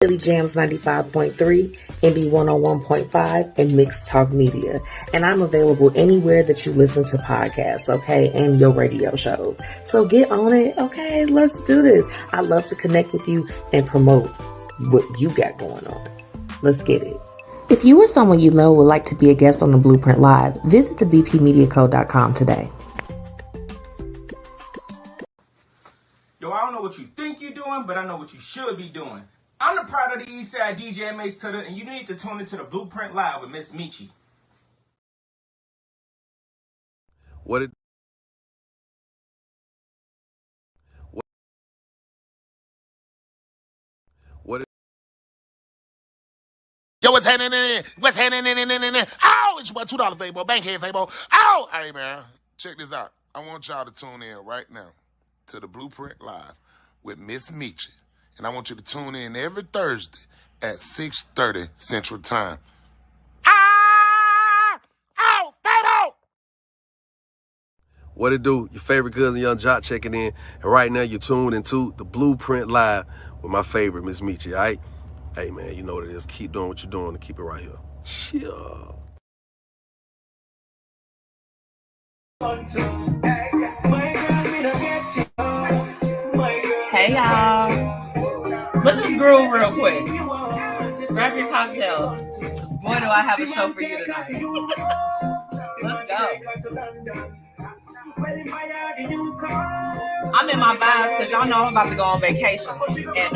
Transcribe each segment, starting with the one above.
Philly Jams 95.3, Indie 101.5, and Mixed Talk Media. And I'm available anywhere that you listen to podcasts, okay, and your radio shows. So get on it, okay? Let's do this. I love to connect with you and promote what you got going on. Let's get it. If you or someone you know would like to be a guest on the Blueprint Live, visit thebpmediaco.com today. Yo, I don't know what you think you're doing, but I know what you should be doing. I'm the pride of the Eastside DJ MzMetchi, and you need to tune into the Blueprint Live with MzMetchi. What it Yo, what's happening? What's happening? Oh, it's your $2 Fabo, Bankhead Fabo. Oh, hey man, check this out. I want y'all to tune in right now to the Blueprint Live with MzMetchi, and I want you to tune in every Thursday at 6:30 Central Time. Oh, Fabo! What it do? Your favorite cousin Young Jock checking in, and right now you're tuned into the Blueprint Live with my favorite MzMetchi. All right. Hey, man, you know what it is. Keep doing what you're doing and keep it right here. Chill. Hey, y'all. Let's just groove real quick. Grab your cocktails. Boy, do I have a show for you tonight. Let's go. I'm in my vibes because y'all know I'm about to go on vacation. And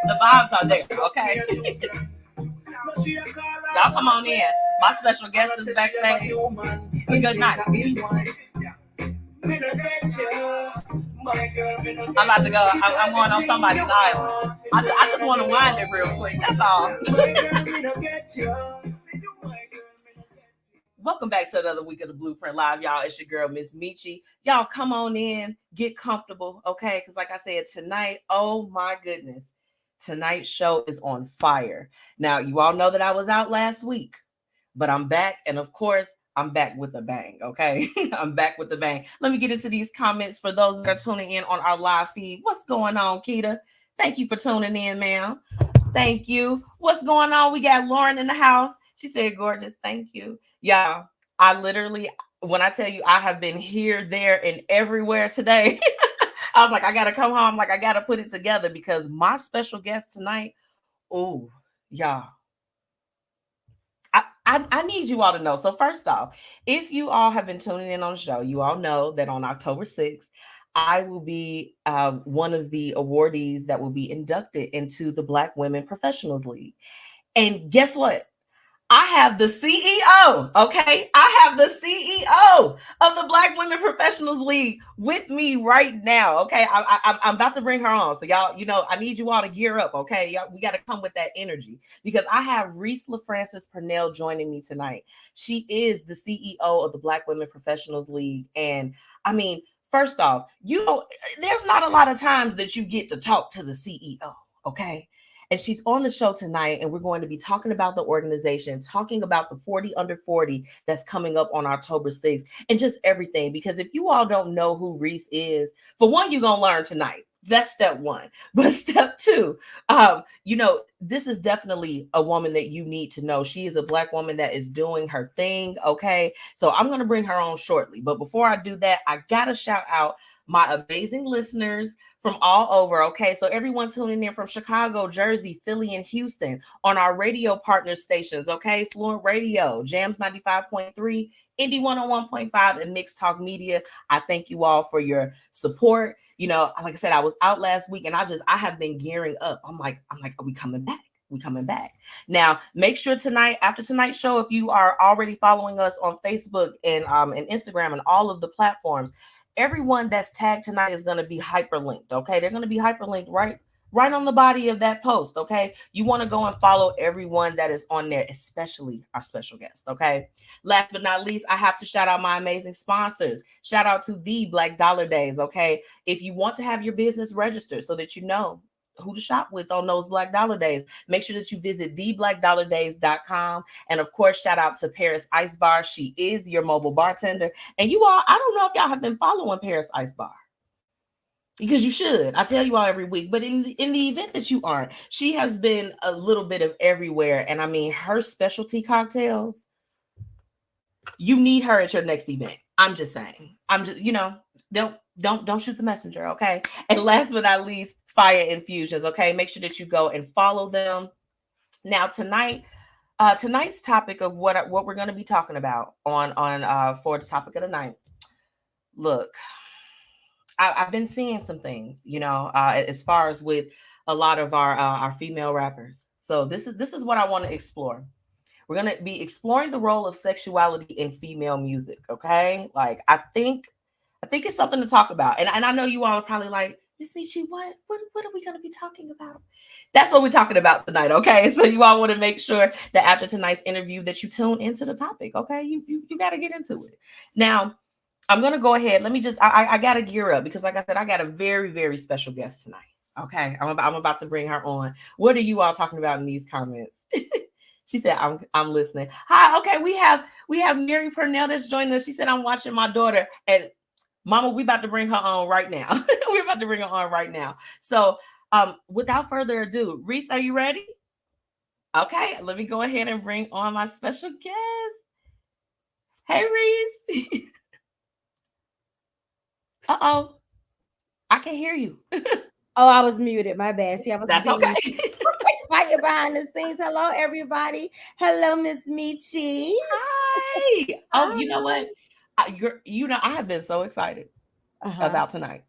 the vibes are there, okay? Y'all come on in. My special guest is backstage. It's a good night. I'm about to go. I'm going on somebody's island. I just want to wind it real quick. That's all. Welcome back to another week of the Blueprint Live, y'all. It's your girl, MzMetchi. Y'all come on in, get comfortable, okay? Because like I said, tonight, oh my goodness, tonight's show is on fire. Now, you all know that I was out last week, but I'm back. And of course, I'm back with a bang, okay? I'm back with a bang. Let me get into these comments for those that are tuning in on our live feed. What's going on, Keita? Thank you for tuning in, ma'am. Thank you. What's going on? We got Lauren in the house. She said, gorgeous. Thank you. Y'all, I literally, when I tell you I have been here, there, and everywhere today, I was like, I got to come home. Like, I got to put it together because my special guest tonight, oh, y'all, I need you all to know. So first off, if you all have been tuning in on the show, you all know that on October 6th, I will be one of the awardees that will be inducted into the Black Women Professionals League. And guess what? I have the CEO, okay? I have the CEO of the Black Women Professionals League with me right now, okay? I'm about to bring her on. So y'all, you know, I need you all to gear up, okay? Y'all, we got to come with that energy because I have Reese LaFrances Purnell joining me tonight. She is the CEO of the Black Women Professionals League. And I mean, first off, you know, there's not a lot of times that you get to talk to the CEO, okay? And she's on the show tonight, and we're going to be talking about the organization, talking about the 40 under 40 that's coming up on October 6th, and just everything. Because if you all don't know who Reese is, for one, you're going to learn tonight. That's step one. But step two, you know, this is definitely a woman that you need to know. She is a Black woman that is doing her thing, okay? So I'm going to bring her on shortly. But before I do that, I got to shout out my amazing listeners from all over, okay? So everyone tuning in from Chicago, Jersey, Philly, and Houston on our radio partner stations, okay? Fluent Radio, Jams 95.3, Indie 101.5, and Mixed Talk Media. I thank you all for your support. You know, like I said, I was out last week, and I have been gearing up. I'm like, are we coming back? We coming back. Now, make sure tonight, after tonight's show, if you are already following us on Facebook and Instagram and all of the platforms, everyone that's tagged tonight is going to be hyperlinked, okay? They're going to be hyperlinked right on the body of that post, okay? You want to go and follow everyone that is on there, especially our special guest, okay? Last but not least, I have to shout out my amazing sponsors. Shout out to the Black Dollar Days, okay? If you want to have your business registered so that you know who to shop with on those Black Dollar Days, make sure that you visit theblackdollardays.com. And of course, shout out to Paris Ice Bar. She is your mobile bartender. And you all, I don't know if y'all have been following Paris Ice Bar. because you should. I tell you all every week. But in the event that you aren't, she has been a little bit of everywhere. And I mean, her specialty cocktails, you need her at your next event. I'm just saying. I'm just, don't shoot the messenger, okay? And last but not least, Fiya Infusions, okay? Make sure that you go and follow them. Now tonight's topic of what we're going to be talking about on for the topic of the night. Look, I've been seeing some things, as far as with a lot of our female rappers. So this is what I want to explore. We're going to be exploring the role of sexuality in female music. Okay. Like, I think it's something to talk about. And I know you all are probably like, MzMetchi, what are we going to be talking about? That's what we're talking about tonight. Okay. So you all want to make sure that after tonight's interview that you tune into the topic. Okay. You got to get into it. Now, I'm going to go ahead. Let me just, I got to gear up because like I said, I got a very, very special guest tonight. Okay. I'm about to bring her on. What are you all talking about in these comments? She said, I'm listening. Hi. Okay. We have Mary Purnell that's joining us. She said, I'm watching my daughter, and Mama, we about to bring her on right now. We're about to bring her on right now. So without further ado, Reese, are you ready? Okay. Let me go ahead and bring on my special guest. Hey, Reese. Uh-oh. I can't hear you. Oh, I was muted. My bad. See, I was That's okay. Quiet behind the scenes. Hello, everybody. Hello, MzMetchi. Hi. Oh, you know what? I have been so excited about tonight.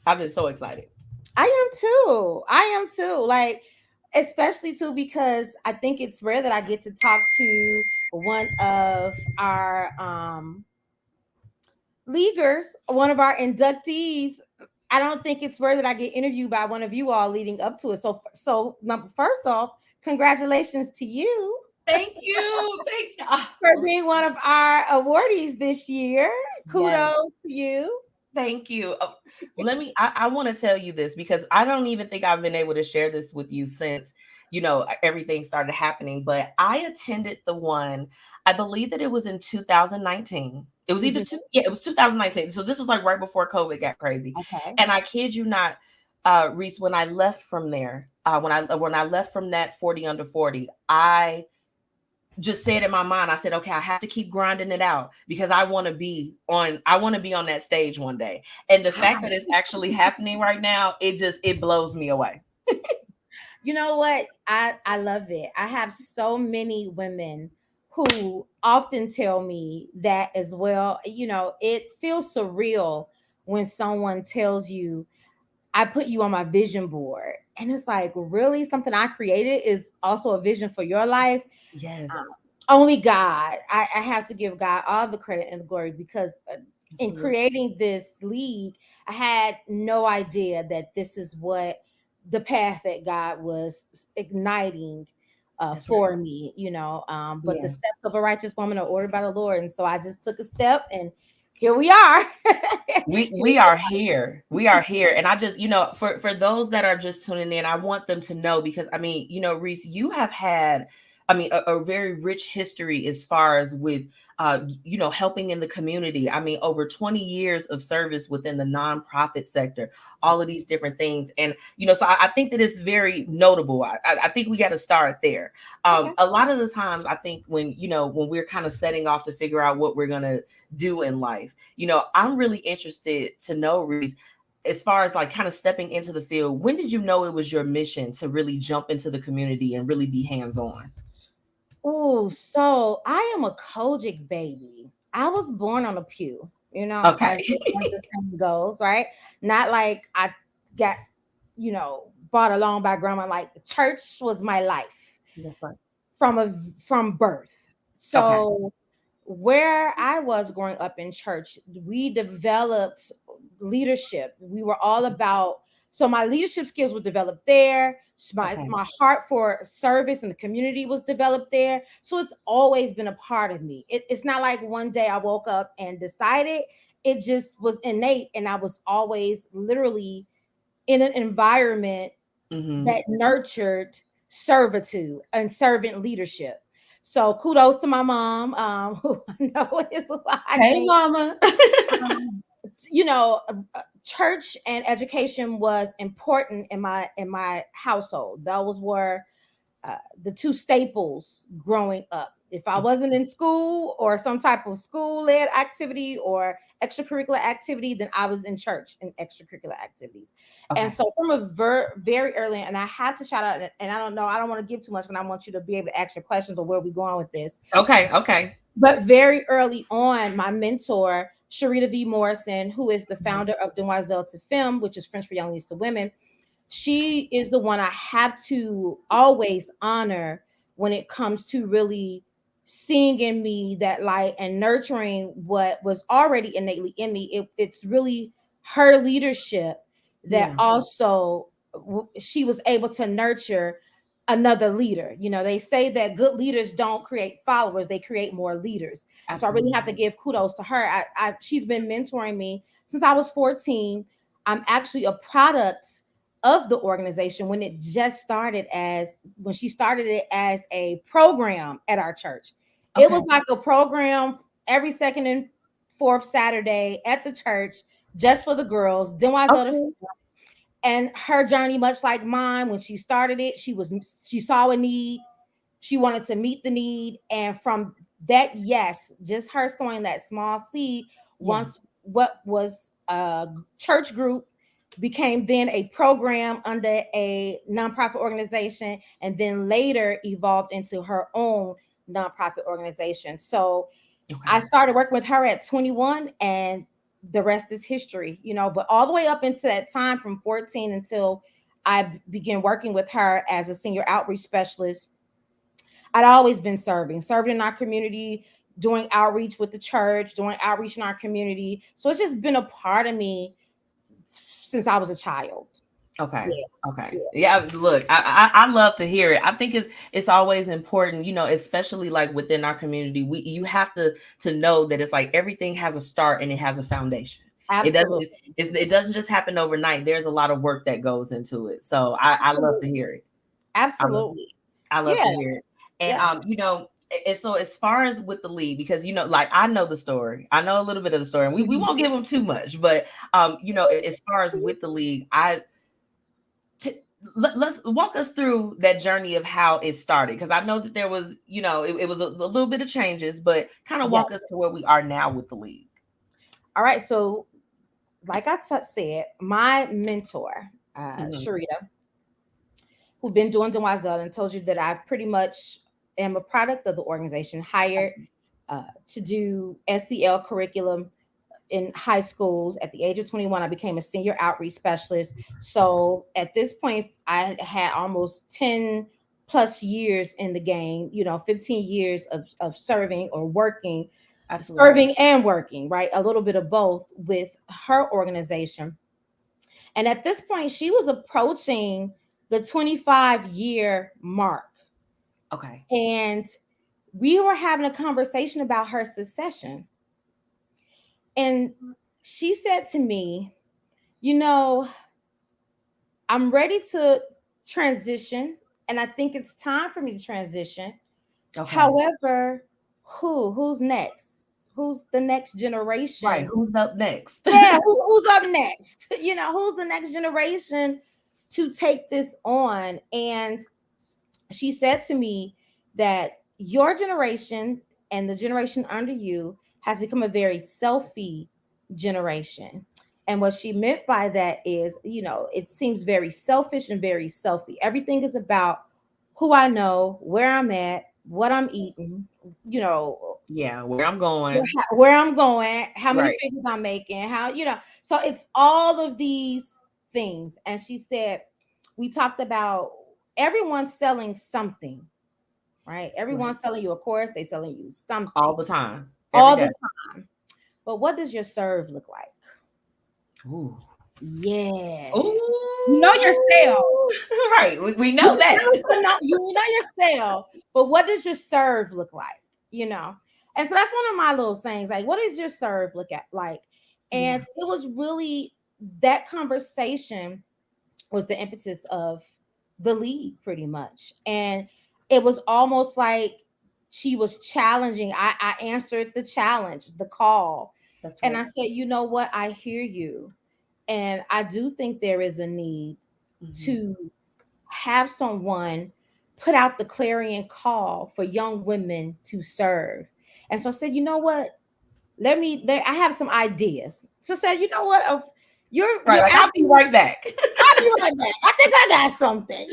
I've been so excited. I am too. Like, especially too, because I think it's rare that I get to talk to one of our leaguers, one of our inductees. I don't think it's rare that I get interviewed by one of you all leading up to it. So first off, congratulations to you. Thank you. Thank you. For being one of our awardees this year. Kudos to you. Thank you. I want to tell you this because I don't even think I've been able to share this with you since, everything started happening. But I attended the one, I believe that it was in 2019. It was either it was 2019. So this was like right before COVID got crazy. Okay. And I kid you not, Reese, when I left from there, when I left from that 40 under 40, I just said in my mind, I said, okay, I have to keep grinding it out because I want to be on that stage one day. And the fact that it's actually happening right now, it blows me away. You know what? I love it. I have so many women who often tell me that as well. It feels surreal when someone tells you, I put you on my vision board. And it's like, really? Something I created is also a vision for your life? Yes. Only God. I have to give God all the credit and the glory because in creating this league, I had no idea that this is what the path that God was igniting for me, but the steps of a righteous woman are ordered by the Lord. And so I just took a step and here we are. we are here. We are here. And I just, for those that are just tuning in, I want them to know because Reese, you have had a very rich history as far as with, helping in the community. Over 20 years of service within the nonprofit sector, all of these different things. And, so I think that it's very notable. I think we got to start there. A lot of the times I think when we're kind of setting off to figure out what we're going to do in life, I'm really interested to know, Reese, as far as like kind of stepping into the field, when did you know it was your mission to really jump into the community and really be hands-on? Oh, so I am a Kojic baby. I was born on a pew, okay. As the saying goes, right? Not like I got, brought along by grandma. Like church was my life. That's right. From birth. So where I was growing up in church, we developed leadership. We were all about, so my leadership skills were developed there. My heart for service and the community was developed there. So it's always been a part of me. It's not like one day I woke up and decided. It just was innate. And I was always literally in an environment that nurtured servitude and servant leadership. So kudos to my mom, who I know is watching. Hey, mama. church and education was important in my household. Those were the two staples growing up. If I wasn't in school or some type of school-led activity or extracurricular activity, then I was in church and extracurricular activities. Okay. And so from a very early, and I have to shout out, and I don't know, I don't want to give too much, and I want you to be able to ask your questions or where we're going with this. Okay. But very early on, my mentor, Sharita V. Morrison, who is the founder of Demoiselle to Femme, which is French for Young Ladies to Women, she is the one I have to always honor when it comes to really seeing in me that light and nurturing what was already innately in me. It's really her leadership that also she was able to nurture another leader. You know, they say that good leaders don't create followers, they create more leaders. Absolutely. So I really have to give kudos to her. She's been mentoring me since I was 14. I'm actually a product of the organization when it just started when she started it as a program at our church. Okay. It was like a program every second and fourth Saturday at the church just for the girls. Demoiselle and her journey, much like mine, when she started it, she saw a need, she wanted to meet the need, and from that, just her sowing that small seed, once what was a church group became then a program under a nonprofit organization, and then later evolved into her own nonprofit organization. So I started working with her at 21, and the rest is history, you know. But all the way up into that time from 14 until I began working with her as a senior outreach specialist, I'd always been serving in our community, doing outreach with the church, doing outreach in our community. So it's just been a part of me since I was a child. Okay. Yeah. Look, I love to hear it. I think it's always important, you know, especially like within our community, you have to know that it's like everything has a start and it has a foundation. Absolutely. It doesn't just happen overnight. There's a lot of work that goes into it. So I love to hear it. Absolutely. I love to hear it. And you know, and so as far as with the lead, because you know, like I know the story, I know a little bit of the story, and we won't give them too much, but you know, as far as with the league, let's walk us through that journey of how it started, because I know that there was, you know, it was a little bit of changes, but kind of walk us to where we are now with the league. All right, so like I said, my mentor, Sharita, who've been doing Demoiselle, and told you that I pretty much am a product of the organization, hired to do SEL curriculum in high schools. At the age of 21, I became a senior outreach specialist. So at this point, I had almost 10 plus years in the game, you know, 15 years of serving or working, serving and working, right? A little bit of both with her organization. And at this point, she was approaching the 25-year mark. Okay. And we were having a conversation about her succession. And she said to me, you know, I'm ready to transition, and I think it's time for me to transition. Okay. However, who's next? Who's the next generation? Right. Who's up next? Yeah, who's up next? You know, who's the next generation to take this on? And she said to me that your generation and the generation under you has become a very selfie generation. And what she meant by that is, you know, it seems very selfish and very selfie. Everything is about who I know, where I'm at, what I'm eating, you know. Yeah, where I'm going. How many figures I'm making, how, you know. So it's all of these things. And she said, we talked about everyone's selling something, right? Everyone's selling you a course, they're selling you something. All the time. All the time. But what does your serve look like? Ooh. Yeah. Ooh. You know your sale. Right. We know that. You know your sale, but what does your serve look like? You know? And so that's one of my little sayings, like, what does your serve look like? And it was really, that conversation was the impetus of the lead, pretty much. And it was almost like she was challenging. I answered the challenge, the call. That's right. And I said, you know what? I hear you. And I do think there is a need to have someone put out the clarion call for young women to serve. And so I said, you know what? I have some ideas. So I said, you know what? You're Like, I'll be right back. I'll be right back. I think I got something,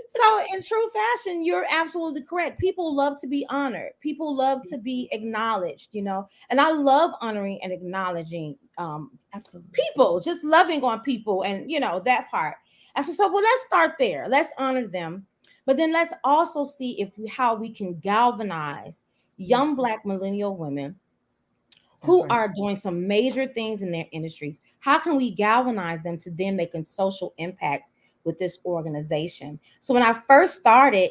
So in true fashion, you're absolutely correct. People love to be honored. People love to be acknowledged, and I love honoring and acknowledging Absolutely. people, just loving on people and that part. And so well, let's start there. Let's honor them. But then let's also see how we can galvanize young Black millennial women who are doing some major things in their industries. How can we galvanize them to then make a social impact with this organization? So when I first started,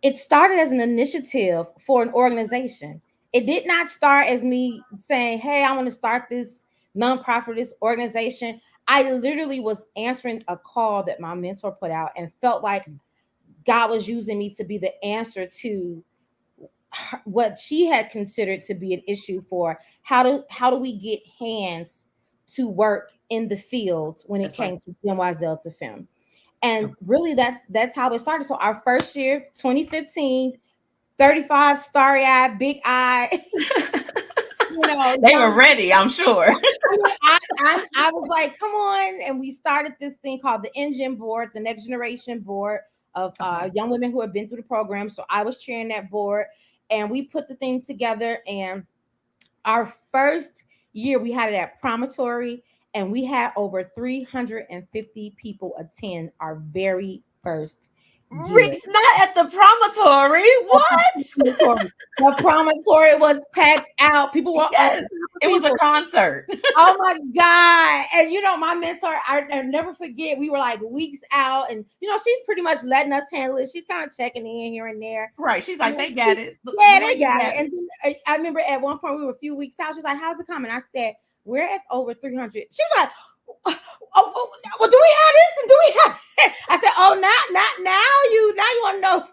it started as an initiative for an organization. It did not start as me saying, hey, I want to start this nonprofit, this organization. I literally was answering a call that my mentor put out and felt like God was using me to be the answer to what she had considered to be an issue for how do we get hands to work in the field when it came to ZWTT. And really that's how it started. So our first year, 2015, 35, starry-eyed, big eye. They were ready, I'm sure. I was like, come on. And we started this thing called the Engine Board, the Next Generation Board of young women who have been through the program. So I was chairing that board. And we put the thing together, and our first year we had it at Promontory, and we had over 350 people attend our very first year. Reese, not at the Promontory. What? The Promontory was packed out. People were it was a concert. Oh my God. And my mentor, I never forget, we were like weeks out, and she's pretty much letting us handle it. She's kind of checking in here and there. Right. She's like, they got it. Yeah, they got it. And then I remember at one point we were a few weeks out. She's like, how's it coming? I said, we're at over 300. She was like, oh, well, do we have this and do we have that? I said, oh, not now. You want to know.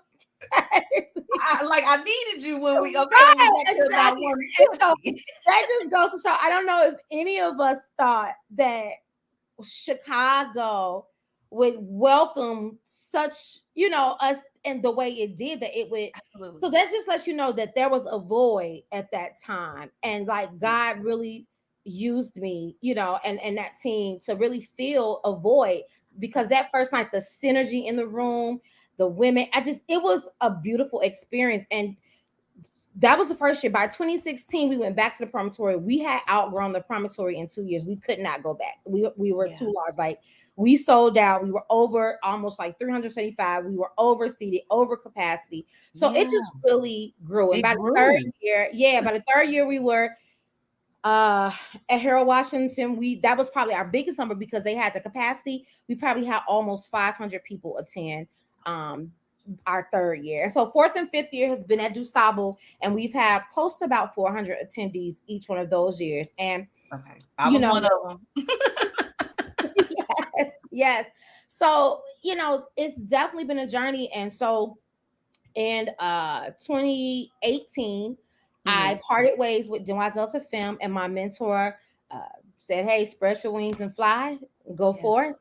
I needed you when we exactly. So that just goes to show. I don't know if any of us thought that Chicago would welcome such, us in the way it did, that it would. Absolutely. So that just lets you know that there was a void at that time, and like God really used me, and that team to really fill a void, because that first night, the synergy in the room, the women, it was a beautiful experience. And that was the first year. By 2016, we went back to the Promontory. We had outgrown the Promontory in 2 years. We could not go back. We were too large. Like, we sold out. We were over almost like 375. We were overseated, over capacity. So it just really grew. And by the third year, we were at Harold Washington. That was probably our biggest number, because they had the capacity. We probably had almost 500 people attend our third year. And so fourth and fifth year has been at DuSable, and we've had close to about 400 attendees each one of those years. And I was one of them. yes. So it's definitely been a journey. And so in 2018, I parted ways with ZWTT, and my mentor said, hey, spread your wings and fly, go forth.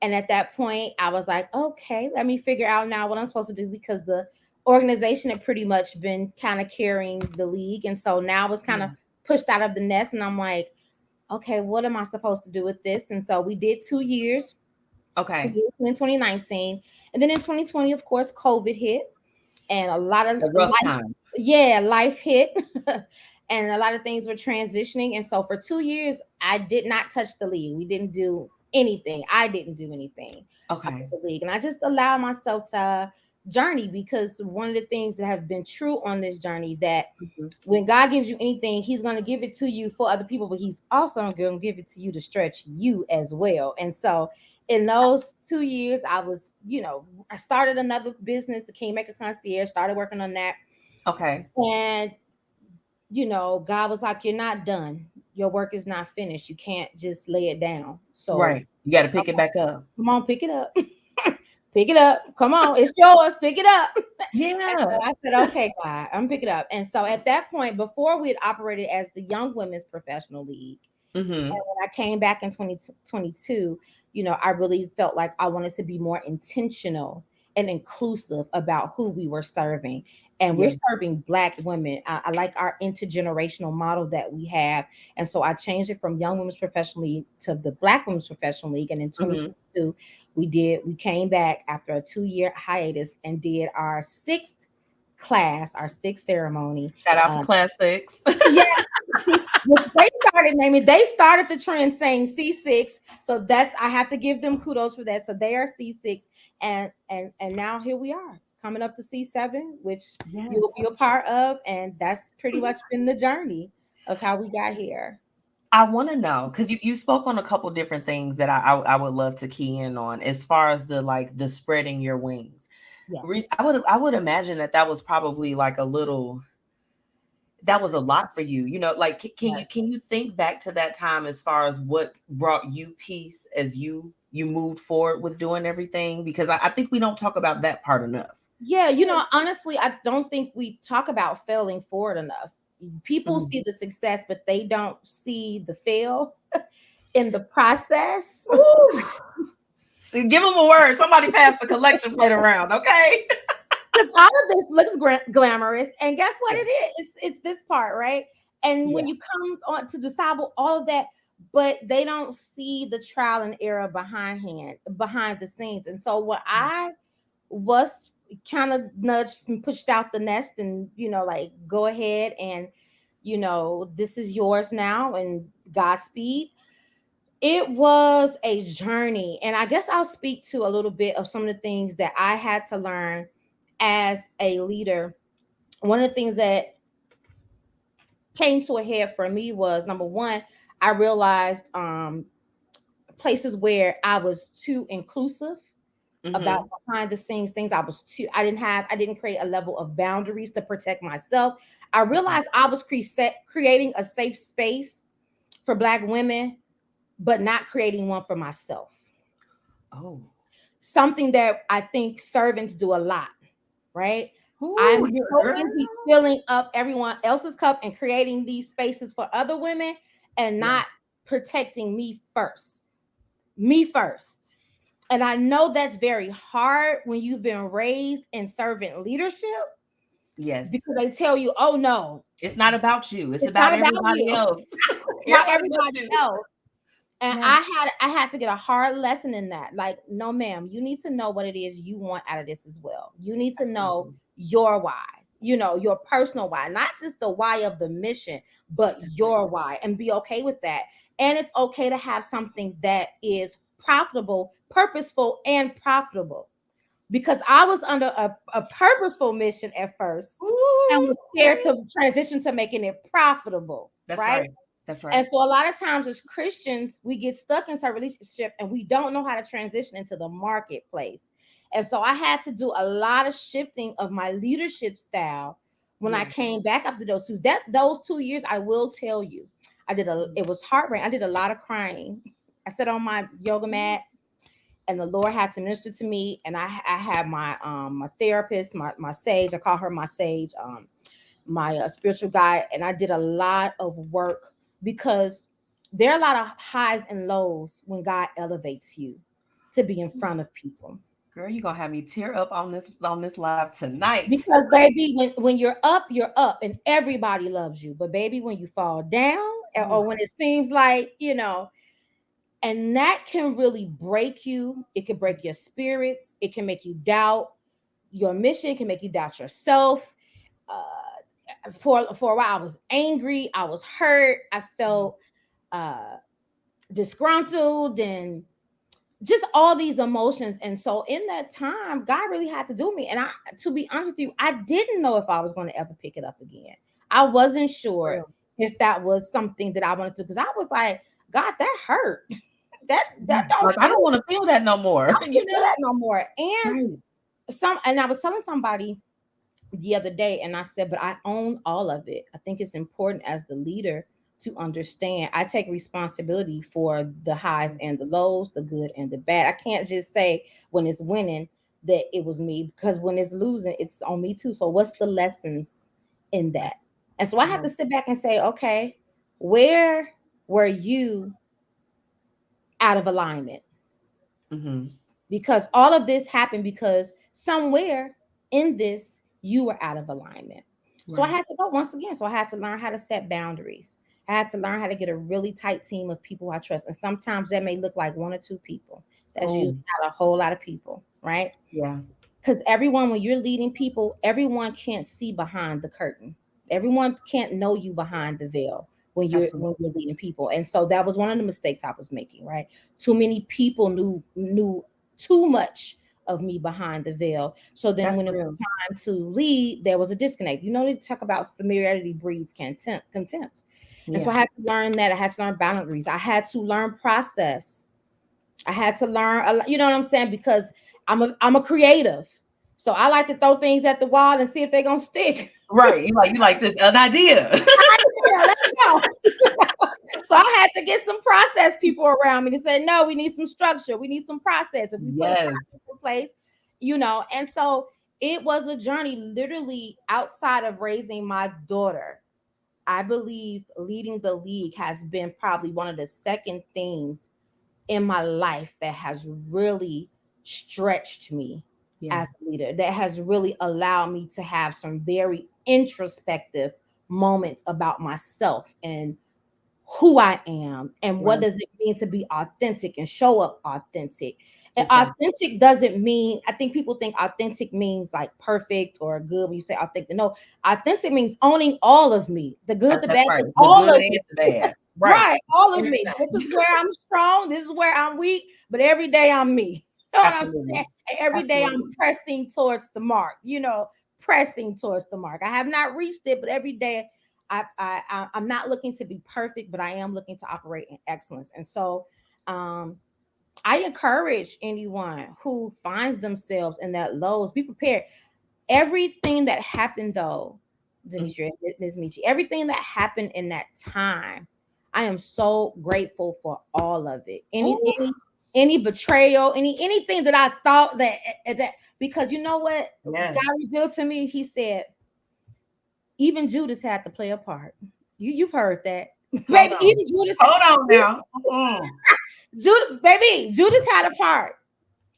And at that point, I was like, okay, let me figure out now what I'm supposed to do, because the organization had pretty much been kind of carrying the league. And so now it's kind of pushed out of the nest. And I'm like, okay, what am I supposed to do with this? And so we did 2 years. Okay. 2 years in 2019. And then in 2020, of course, COVID hit, and a lot of time. Yeah, life hit. And a lot of things were transitioning. And so for 2 years, I did not touch the league. We didn't do anything. I didn't do anything. Okay. The league. And I just allowed myself to journey, because one of the things that have been true on this journey, that when God gives you anything, he's going to give it to you for other people, but he's also going to give it to you to stretch you as well. And so in those 2 years, I was, I started another business, the Kingmaker Concierge, started working on that. Okay. And, God was like, you're not done. Your work is not finished. You can't just lay it down. So you got to pick it back up. Come on, pick it up. Pick it up. Come on, it's yours. Pick it up. Yeah. So I said, okay, God, I'm pick it up. And so at that point, before we had operated as the Young Women's Professional League, Mm-hmm. And when I came back in 2022, I really felt like I wanted to be more intentional and inclusive about who we were serving. And we're serving Black women. I like our intergenerational model that we have. And so I changed it from Young Women's Professional League to the Black Women's Professional League. And in 2022, we came back after a 2-year hiatus and did our sixth class, our sixth ceremony. Shout out to Class 6. Yeah. Which they started the trend saying C6. So I have to give them kudos for that. So they are C6, and now here we are coming up to C7, which you will be a part of. And that's pretty much been the journey of how we got here. I want to know, because you spoke on a couple different things that I would love to key in on as far as the spreading your wings. Yes. Reese, I would imagine that was probably like that was a lot for you, like, can you think back to that time as far as what brought you peace as you moved forward with doing everything? Because I think we don't talk about that part enough. Yeah. Honestly, I don't think we talk about failing forward enough. People see the success, but they don't see the fail in the process. See, give them a word. Somebody pass the collection plate around, okay? Because all of this looks glamorous, and guess what it is? It's this part, right? And when you come on to disciple all of that, but they don't see the trial and error behind the scenes. And so what I was kind of nudged and pushed out the nest, and like, go ahead and this is yours now, and Godspeed. It was a journey, and I guess I'll speak to a little bit of some of the things that I had to learn as a leader. One of the things that came to a head for me was, number one, I realized places where I was too inclusive about behind the scenes things. I didn't create a level of boundaries to protect myself. I realized I was creating a safe space for Black women, but not creating one for myself. Oh, something that I think servants do a lot, right? Ooh, I'm so busy filling up everyone else's cup and creating these spaces for other women, and not protecting me first. And I know that's very hard when you've been raised in servant leadership. Yes. Because they tell you, oh no, it's not about you. It's about everybody else. About everybody else. And I had to get a hard lesson in that. Like, no, ma'am, you need to know what it is you want out of this as well. You need to know your why, your personal why, not just the why of the mission, but your why, and be okay with that. And it's okay to have something that is profitable, purposeful, and profitable. Because I was under a purposeful mission at first, and was scared to transition to making it profitable. That's right. That's right. And so a lot of times as Christians, we get stuck in our relationship and we don't know how to transition into the marketplace. And so I had to do a lot of shifting of my leadership style when I came back after those 2 years. I will tell you, it was heartbreaking. I did a lot of crying. I sat on my yoga mat, and the Lord had to minister to me. And I had my therapist, my sage. I call her my sage, my spiritual guide. And I did a lot of work, because there are a lot of highs and lows when God elevates you to be in front of people. Girl, you're gonna have me tear up on this live tonight. Because baby, when you're up, and everybody loves you. But baby, when you fall down, or when it seems like, and that can really break you. It can break your spirits. It can make you doubt your mission. It can make you doubt yourself. For a while, I was angry. I was hurt. I felt disgruntled, and just all these emotions. And so in that time, God really had to do me. And to be honest with you, I didn't know if I was going to ever pick it up again. I wasn't sure if that was something that I wanted to, because I was like, God, that hurt. that don't, I don't want to feel that no more. I don't feel that no more. And and I was telling somebody the other day, and I said, but I own all of it. I think it's important as the leader to understand I take responsibility for the highs and the lows, the good and the bad. I can't just say when it's winning that it was me, because when it's losing, it's on me too. So what's the lessons in that? And so I have to sit back and say, okay, where were you out of alignment? Mm-hmm. Because all of this happened because somewhere in this you were out of alignment. So I Right. had to go once again. So I had to learn how to set boundaries. I had to learn how to get a really tight team of people I trust. And sometimes that may look like one or two people. That's Oh, usually not a whole lot of people, right? yeah. Because everyone, when you're leading people, everyone can't see behind the curtain. Everyone can't know you behind the veil when Absolutely. you're leading people. And so that was one of the mistakes I was making, right? Too many people knew too much of me behind the veil. So then That's when it was real. time to lead, there was a disconnect. You know, they talk about familiarity breeds contempt. And so Yeah. I had to learn that. I had to learn boundaries. I had to learn process. I had to learn, you know what I'm saying? Because I'm a creative. So I like to throw things at the wall and see if they're gonna stick. Right. You like this an idea. Yeah, let's go. So I had to get some process people around me to say, no, we need some structure. We need some process. If we put a Yes. process in place, you know, and so it was a journey literally outside of raising my daughter. I believe leading the league has been probably one of the second things in my life that has really stretched me Yeah. as a leader, that has really allowed me to have some very introspective moments about myself and who I am and what Right. does it mean to be authentic and show up authentic. And Exactly. authentic doesn't mean, I think people think authentic means like perfect or good when you say authentic. No, authentic means owning all of me, the good, the That's bad, right. The all good of and me. the bad. Right. Right, all of me. This is Everything. where I'm strong. This is where I'm weak. But every day I'm me. You know what I'm saying? Absolutely. And every day I'm Absolutely. pressing towards the mark. You know, pressing towards the mark. I have not reached it, but every day I'm not looking to be perfect, but I am looking to operate in excellence. And so, I encourage anyone who finds themselves in that lows, be prepared. Everything that happened though, Mhm. Demetria, MzMetchi, everything that happened in that time, I am so grateful for all of it. Any Ooh, any any betrayal, anything that I thought that because you know what yes. God revealed to me, He said, even Judas had to play a part. You've heard that, Hold baby. on. Even Judas, Hold on now. Mm. Judas had a part,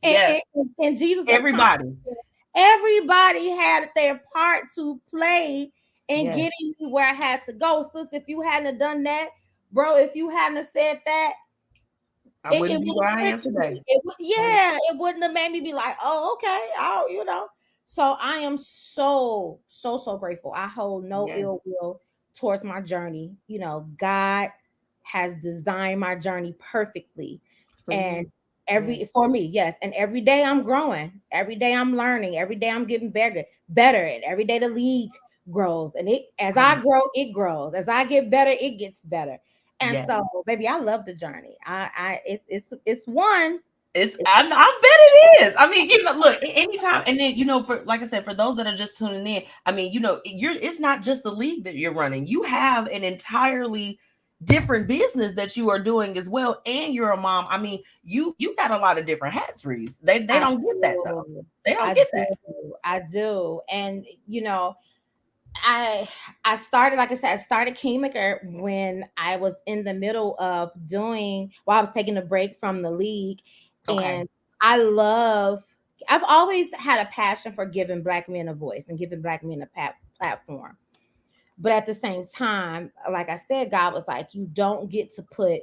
and, Yes. and Jesus accomplished Everybody. it. Everybody had their part to play in Yes. getting me where I had to go. Sis, if you hadn't have done that, bro, if you hadn't have said that, I it wouldn't be would where have I am triggered me. today. Right. Yeah, it wouldn't have made me be like, oh, okay, oh, you know. So I am so grateful. I hold no Yes. ill will towards my journey. You know, God has designed my journey perfectly. For And you. Yes. for me, yes. And every day I'm growing, every day I'm learning, every day I'm getting better, and every day the league grows. And it as I Right. grow, it grows. As I get better, it gets better. And Yes. so, baby, I love the journey. It's one. It's It's I bet it is. I mean, look, anytime, and then for like I said, for those that are just tuning in, I mean, it's not just the league that you're running. You have an entirely different business that you are doing as well, and you're a mom. I mean, you got a lot of different hats, Reese. They I don't get that though. do, They don't I get that. do, I do, and I I started, like I said, I started Kingmaker when I was in the middle of doing while I was taking a break from the league, Okay. and I love. I've always had a passion for giving Black men a voice and giving Black men a platform. But at the same time, like I said, God was like, you don't get to put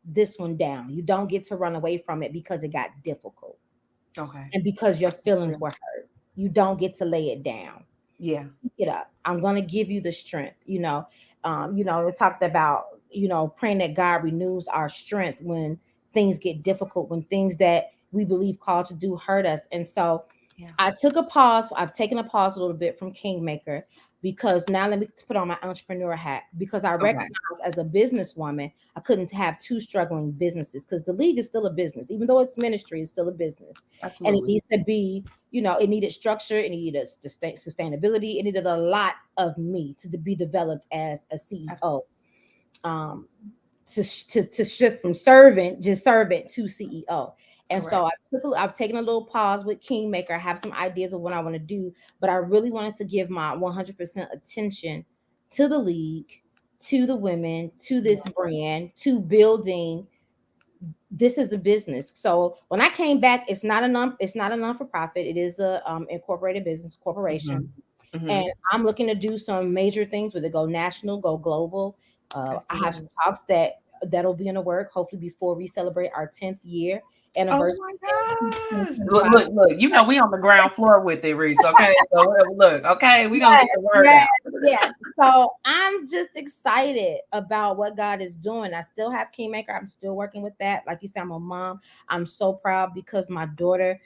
this one down. You don't get to run away from it because it got difficult Okay. and because your feelings Yeah. were hurt. You don't get to lay it down. Yeah. Pick it up. I'm going to give you the strength. We talked about, praying that God renews our strength when things get difficult, when things that we believe called to do hurt us. And so Yeah. I took a pause. I've taken a pause a little bit from Kingmaker because now let me put on my entrepreneur hat because I Okay. recognize as a businesswoman, I couldn't have two struggling businesses because the league is still a business. Even though it's ministry, it's still a business. And it Absolutely. needs to be, it needed structure, it needed sustainability, it needed a lot of me to be developed as a CEO. Um, to shift from servant to CEO. And Correct. so I've taken a little pause with Kingmaker. I have some ideas of what I want to do, but I really wanted to give my 100% attention to the league, to the women, to this brand, to building. This is a business. So when I came back, it's not a non for profit. It is a incorporated business corporation, and I'm looking to do some major things with it. Go national, go global. I have some talks that'll be in the work. Hopefully before we celebrate our 10th year anniversary. Oh my gosh! Look! You know we on the ground floor with it, Reese. Okay, so look. Okay, we gonna get the word out. Yes. So I'm just excited about what God is doing. I still have Kingmaker. I'm still working with that. Like you said, I'm a mom. I'm so proud because my daughter,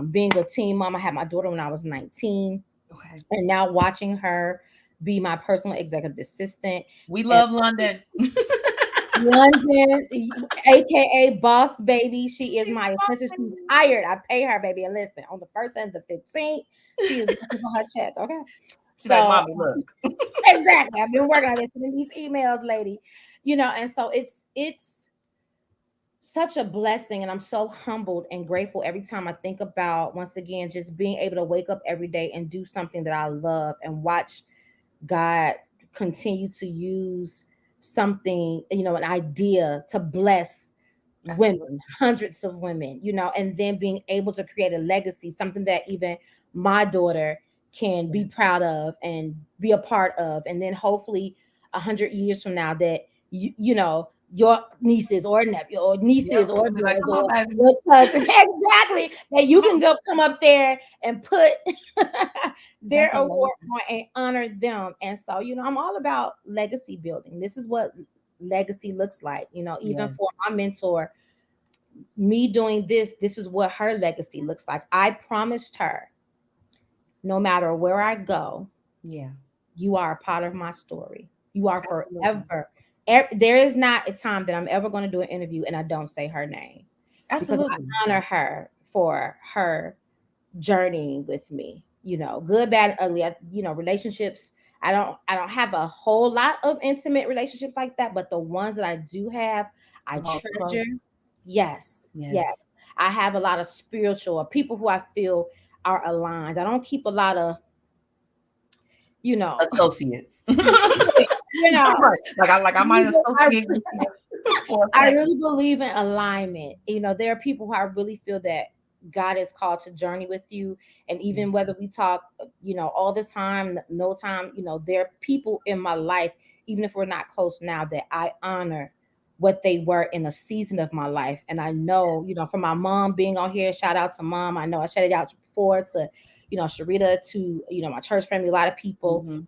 being a teen mom, I had my daughter when I was 19. Okay. And now watching her be my personal executive assistant. We love London. London, aka Boss Baby. She's my assistant. She's hired. I pay her, baby. And listen, on the 1st and the 15th, she is looking for her check. Okay. She's like, Mommy, look. Exactly. I've been working on this in these emails, lady. And so it's such a blessing, and I'm so humbled and grateful every time I think about, once again, just being able to wake up every day and do something that I love and watch God continue to use something, an idea to bless women, hundreds of women, and then being able to create a legacy, something that even my daughter can be proud of and be a part of. And then hopefully 100 years from now that, your nieces or nephew or nieces or daughters or cousins, exactly, that you can go come up there and put their award on and honor them. And so, I'm all about legacy building. This is what legacy looks like, even for my mentor, me doing this is what her legacy looks like. I promised her, no matter where I go, you are a part of my story. You are forever. There is not a time that I'm ever going to do an interview and I don't say her name. Absolutely. Because I honor her for her journey with me, good, bad, ugly, relationships. I don't have a whole lot of intimate relationships like that, but the ones that I do have, I treasure. Yes. I have a lot of spiritual people who I feel are aligned. I don't keep a lot of, associates. I might associate with you. I really believe in alignment. There are people who I really feel that God is called to journey with you. And even whether we talk, all the time, no time, there are people in my life, even if we're not close now, that I honor what they were in a season of my life. And I know, from my mom being on here, shout out to Mom. I know I shouted out before to, Sharita, to, my church family, a lot of people,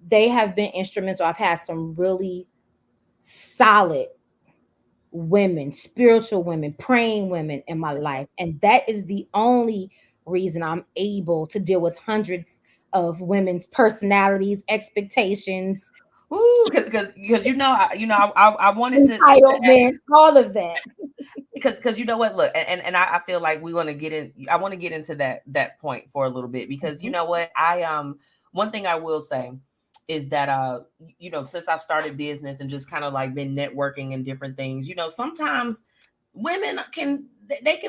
they have been instrumental. I've had some really solid women, spiritual women, praying women in my life. And that is the only reason I'm able to deal with hundreds of women's personalities, expectations. Ooh, because I wanted to all of that. Because you know what, look, and I feel like we want to get in. I want to get into that point for a little bit, because you know what, one thing I will say is that since I've started business and just kind of like been networking and different things, sometimes women can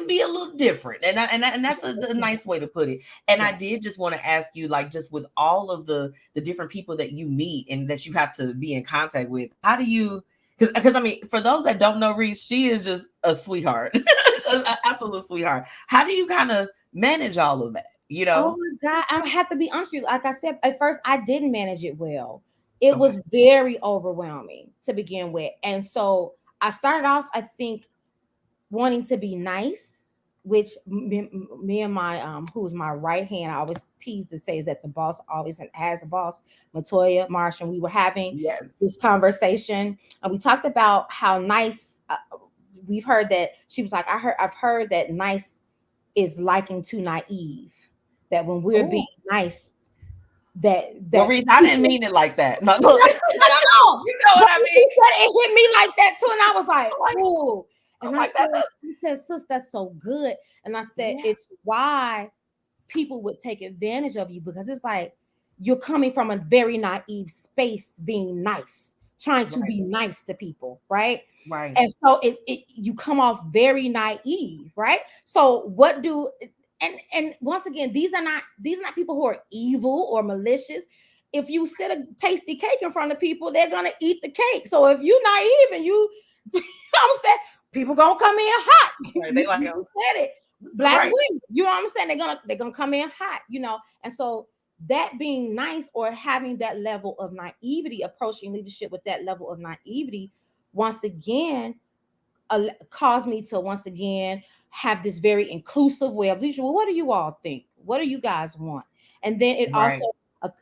be a little different, and that's a nice way to put it. And I did just want to ask you, like, just with all of the different people that you meet and that you have to be in contact with, how do you? Because I mean, for those that don't know Reese, she is just a sweetheart, an absolute sweetheart. How do you kind of manage all of that? Oh my God, I have to be honest with you. Like I said, at first I didn't manage it well. It was very overwhelming to begin with. And so I started off, I think, wanting to be nice, which me and my who's my right hand, I always tease to say that the boss always has a boss, Matoya Marsh, and we were having this conversation, and we talked about how nice. We've heard that she was like, I've heard that nice is likened to naive. That when we're being nice, that Reese, I didn't mean it like that. No, look, I don't know. You know what I mean? He said it hit me like that too, and I was like, ooh. And he said, sis, that's so good. And I said, it's why people would take advantage of you, because it's like you're coming from a very naive space, being nice, trying to be nice to people, right? Right. And so you come off very naive, right? So what do and once again, these are not people who are evil or malicious. if you sit a tasty cake in front of people, they're gonna eat the cake. So if you naive and you know what I'm saying, people gonna come in hot. Right, they like you said it. Black right. women, you know what I'm saying? They're gonna come in hot, you know. And so that being nice or having that level of naivety, approaching leadership with that level of naivety, once again, caused me to once again have this very inclusive way of leadership. Well, what do you all think? What do you guys want? And then it Right. also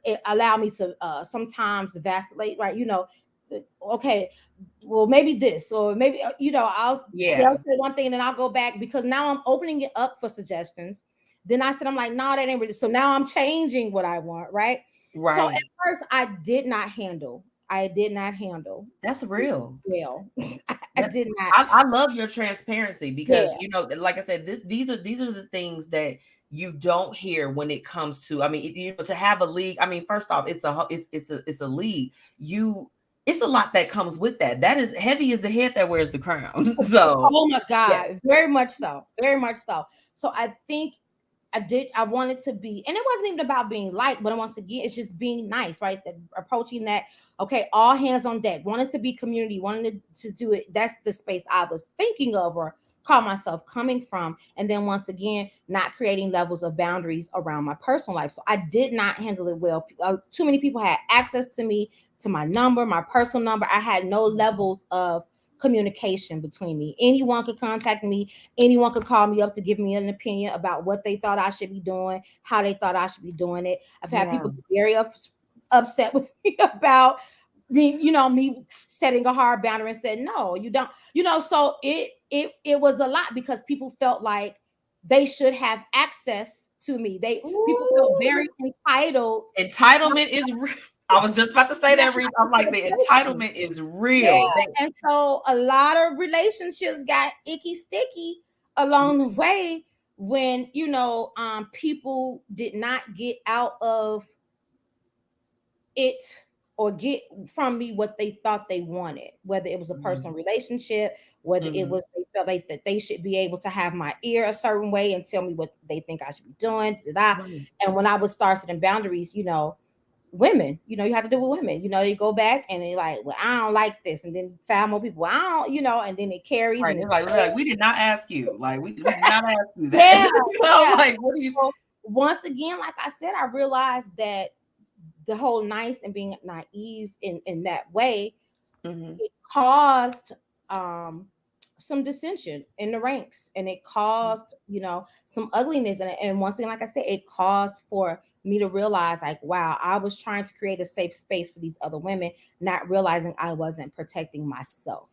it allowed me to sometimes vacillate, right? You know, okay, well, maybe this, or maybe you know, they'll say one thing and then I'll go back because now I'm opening it up for suggestions. Then I said, I'm like, no, that ain't really. So now I'm changing what I want, right? Right. So at first I did not handle. That's real. Well, I did not. I love your transparency because you know, like I said, these are the things that you don't hear when it comes to. I mean, you know, to have a league. I mean, first off, it's a league. It's a lot that comes with that. That is heavy as the head that wears the crown. So, oh my God, very much so, very much so. So I think I wanted to be, and it wasn't even about being liked, but once again, it's just being nice, right? Approaching that, okay, all hands on deck, wanted to be community, wanted to do it. That's the space I was thinking of or call myself coming from. And then once again, not creating levels of boundaries around my personal life. So I did not handle it well. Too many people had access to me, to my number, my personal number. I had no levels of communication between me. Anyone could contact me. Anyone could call me up to give me an opinion about what they thought I should be doing, how they thought I should be doing it. I've had people very upset with me about me, you know, me setting a hard boundary and said, no, you don't, you know, so it was a lot because people felt like they should have access to me. People felt very entitled. Entitlement is I was just about to say that, Reese. I'm like, the entitlement is real. Yeah. And so a lot of relationships got icky sticky along the way when, you know, people did not get out of it or get from me what they thought they wanted, whether it was a personal relationship, whether it was they felt like that they should be able to have my ear a certain way and tell me what they think I should be doing. And when I would start setting boundaries, you know, women, you know, you have to do with women, you know, you go back and they're like, well, I don't like this. And then 5 more people, I don't, you know, and then it carries. Right. And it's like, we did not ask you. Like, we did not ask you that. Yeah, you know, like, what do you? Once again, like I said, I realized that the whole nice and being naive in that way, it caused some dissension in the ranks, and it caused, you know, some ugliness. And once again, like I said, it caused for me to realize, like, wow, I was trying to create a safe space for these other women, not realizing I wasn't protecting myself.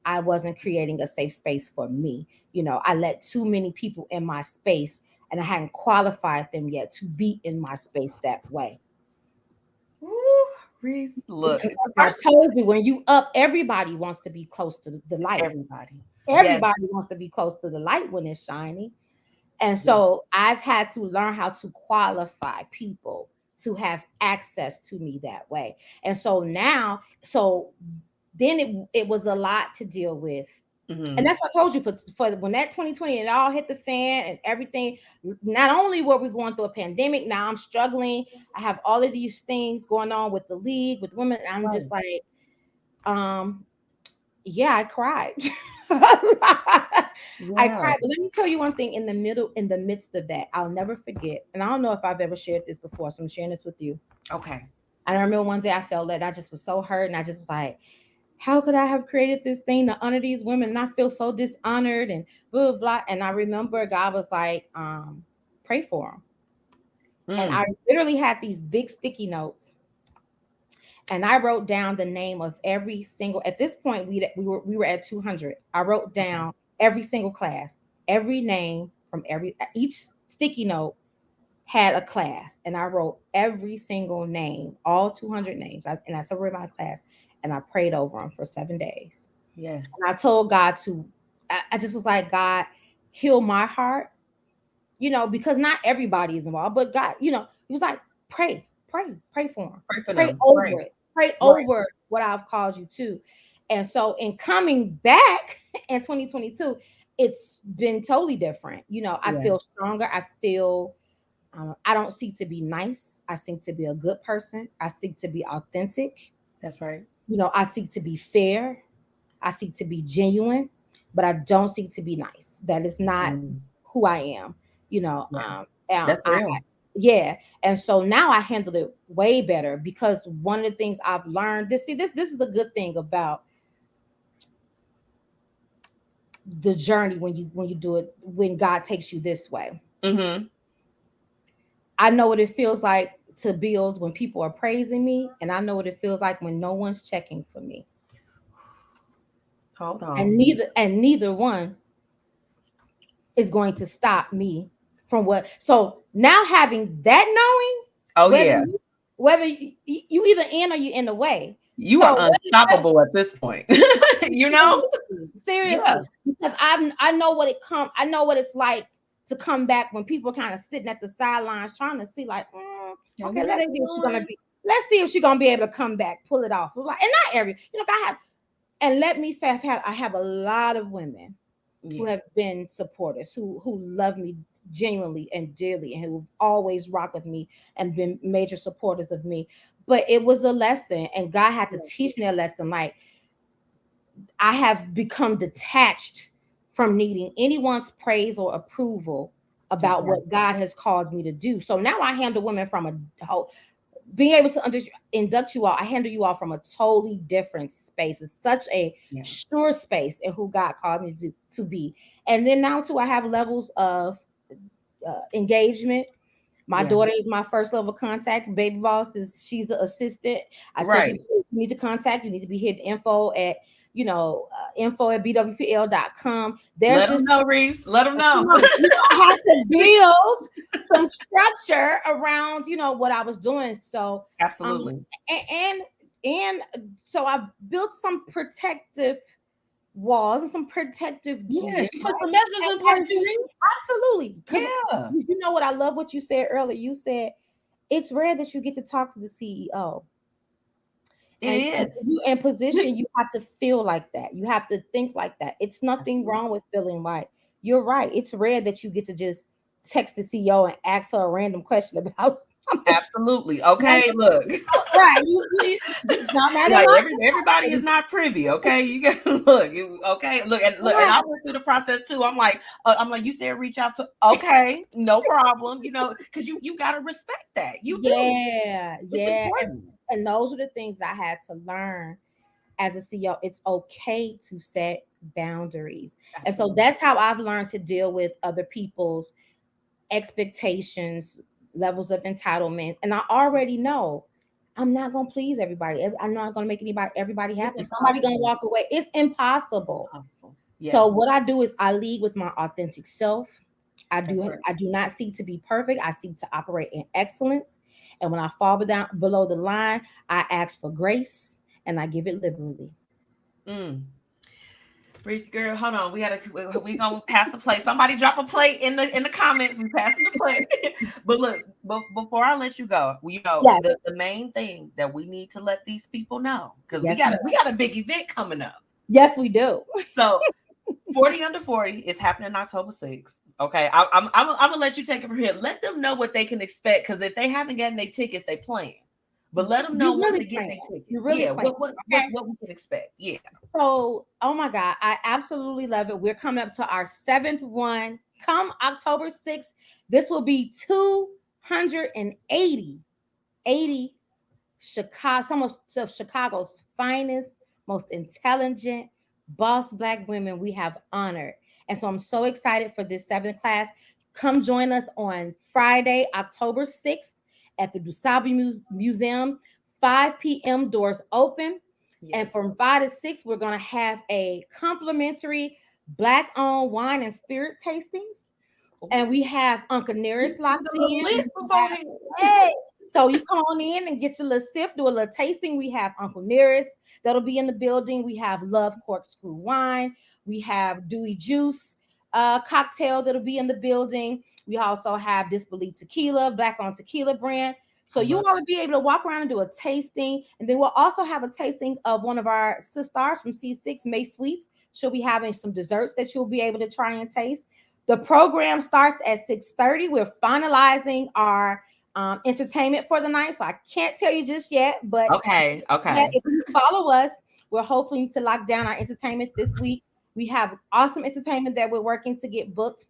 I wasn't creating a safe space for me. You know, I let too many people in my space, and I hadn't qualified them yet to be in my space that way. Reese, look, I told you, when you up, everybody wants to be close to the light. Everybody wants to be close to the light when it's shining. And so I've had to learn how to qualify people to have access to me that way. And so now, then it was a lot to deal with. And that's what I told you, for when that 2020 it all hit the fan and everything. Not only were we going through a pandemic, now I'm struggling. I have all of these things going on with the league, with women. I'm just like, yeah, I cried. I cried. But let me tell you one thing. In the midst of that, I'll never forget. And I don't know if I've ever shared this before, so I'm sharing this with you. Okay. I remember one day I felt that I just was so hurt, and I just was like, how could I have created this thing to honor these women? And I feel so dishonored and blah, blah, blah. And I remember God was like, pray for them. And I literally had these big sticky notes. And I wrote down the name of every single, at this point, we were at 200. I wrote down every single class, every name from each sticky note had a class. And I wrote every single name, all 200 names. And I separated my class. And I prayed over them for 7 days. Yes. And I told God I just was like, God, heal my heart, you know, because not everybody is involved, but God, you know, he was like, pray for them. Pray over it. Pray over what I've called you to. And so in coming back in 2022, it's been totally different. You know, I feel stronger. I feel I don't seek to be nice. I seek to be a good person. I seek to be authentic. That's right. I seek to be fair. I seek to be genuine, but I don't seek to be nice. That is not who I am. Yeah. That's real. Yeah. And so now I handle it way better because one of the things I've learned, this is the good thing about the journey when you do it, when God takes you this way. Mm-hmm. I know what it feels like to build when people are praising me, and I know what it feels like when no one's checking for me. Hold on. And neither one is going to stop me from what. So now having that knowing, whether you either in or you in the way. You are unstoppable at this point. Seriously, yeah. Because I know what I know what it's like to come back when people are kind of sitting at the sidelines trying to see like, okay, let's see if she's gonna be able to come back, pull it off. Like, and not every, I have, and let me say, I have a lot of women who have been supporters, who love me genuinely and dearly, and who always rock with me and been major supporters of me. But it was a lesson, and God had to teach me a lesson. Like, I have become detached from needing anyone's praise or approval about what God has called me to do. So now I handle women from a whole, being able to induct you all. I handle you all from a totally different space. It's such a sure space in who God called me to be. And then now too, I have levels of engagement. My daughter is my first level contact. Baby Boss she's the assistant. I tell people, you need to contact, you need to be hitting info at BWPL.com. Let them know, Reese. Let them know. I had to build some structure around, what I was doing. So absolutely. And so I built some protective walls and some protective gear. You put some measures in place. Absolutely. Because you know what? I love what you said earlier. You said it's rare that you get to talk to the CEO. It is. You in position, you have to feel like that. You have to think like that. It's nothing wrong with feeling like you're right. It's rare that you get to just text the CEO and ask her a random question about something. Absolutely. Okay, look. Right. Everybody is not privy. Okay, you got look. Okay, look, and I went through the process too. I'm like, you said reach out to. Okay, no problem. Because you got to respect that. You do. Yeah. And those are the things that I had to learn as a CEO. It's okay to set boundaries. Absolutely. And so that's how I've learned to deal with other people's expectations, levels of entitlement. And I already know I'm not going to please everybody. I'm not going to make everybody happy. Somebody's going to walk away. It's impossible. Yeah. So what I do is I lead with my authentic self. I do not seek to be perfect. I seek to operate in excellence. And when I fall below the line, I ask for grace and I give it liberally. Reese, girl, hold on. We gonna pass the plate. Somebody drop a plate in the comments. We passing the plate. But look, before I let you go, the main thing that we need to let these people know, because we got a big event coming up. Yes, we do. So 40 Under 40 is happening October 6th. Okay, I'm gonna let you take it from here. Let them know what they can expect, because if they haven't gotten their tickets, they playing. But let them know when to get their tickets. What we can expect. Yeah. So, oh my God, I absolutely love it. We're coming up to our 7th one. Come October 6th, this will be 280 some of Chicago's finest, most intelligent, boss Black women we have honored. And so I'm so excited for this 7th class. Come join us on Friday, October 6th at the Dusabe Museum, 5 p.m. doors open. Yes. And from 5 to 6, we're going to have a complimentary Black-owned wine and spirit tastings. And we have Uncle Nearest locked in. So you come on in and get your little sip, do a little tasting. We have Uncle Nearest that'll be in the building. We have Love Corkscrew Wine. We have Dewey Juice cocktail that'll be in the building. We also have Disbelief Tequila, Black-owned tequila brand. So you want to be able to walk around and do a tasting. And then we'll also have a tasting of one of our sisters from C6, May Sweets. She'll be having some desserts that you'll be able to try and taste. The program starts at 6:30. We're finalizing our entertainment for the night, so I can't tell you just yet. But Okay. that if you follow us, we're hoping to lock down our entertainment this week. We have awesome entertainment that we're working to get booked.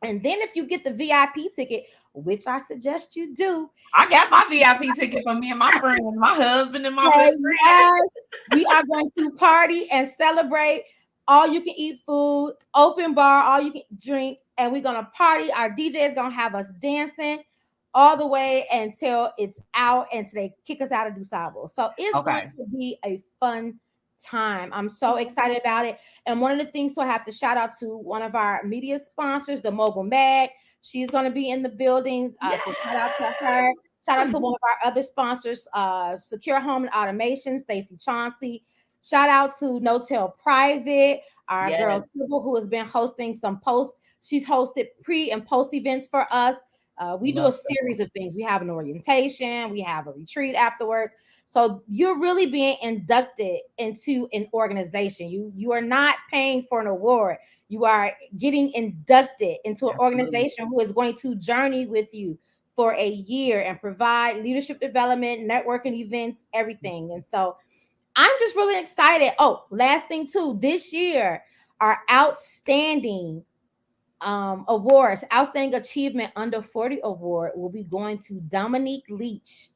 And then if you get the VIP ticket, which I suggest you do, I got my VIP ticket for me and my friend, my husband, and my best friend. yes, we are going to party and celebrate. All you can eat food, open bar, all you can drink, and we're gonna party. Our DJ is gonna have us dancing all the way until it's out, and they kick us out of DuSable. So it's going to be a fun time. I'm so excited about it. And one of the things, so I have to shout out to one of our media sponsors, the Mogul Mag. She's going to be in the building. So shout out to her. Shout out to one of our other sponsors, Secure Home and Automation, Stacy Chauncey. Shout out to No Tell Private, our girl Sybil, who has been hosting some posts. She's hosted pre and post events for us. We do a series of things. We have an orientation, we have a retreat afterwards. So you're really being inducted into an organization. You are not paying for an award. You are getting inducted into an organization who is going to journey with you for a year and provide leadership development, networking events, everything. And so I'm just really excited. Oh, last thing too, this year, our outstanding awards, outstanding achievement under 40 award will be going to Dominique Leach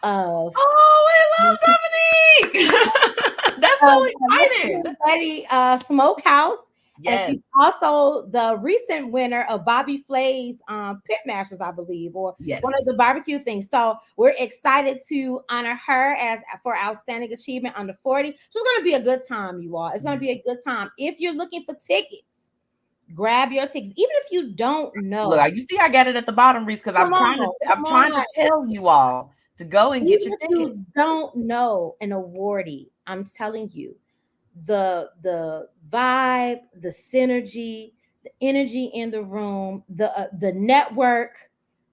of I love Dominique. That's so exciting. Smokehouse. Yes. And she's also the recent winner of Bobby Flay's Pit Masters, I believe, or one of the barbecue things. So we're excited to honor her as for outstanding achievement under 40. So it's going to be a good time, you all. It's going to be a good time. If you're looking for tickets, grab your tickets, even if you don't know. Look, you see, I got it at the bottom, Reese, because I'm trying to tell you all to go and get your ticket. If you don't know an awardee, I'm telling you, the vibe, the synergy, the energy in the room, the network,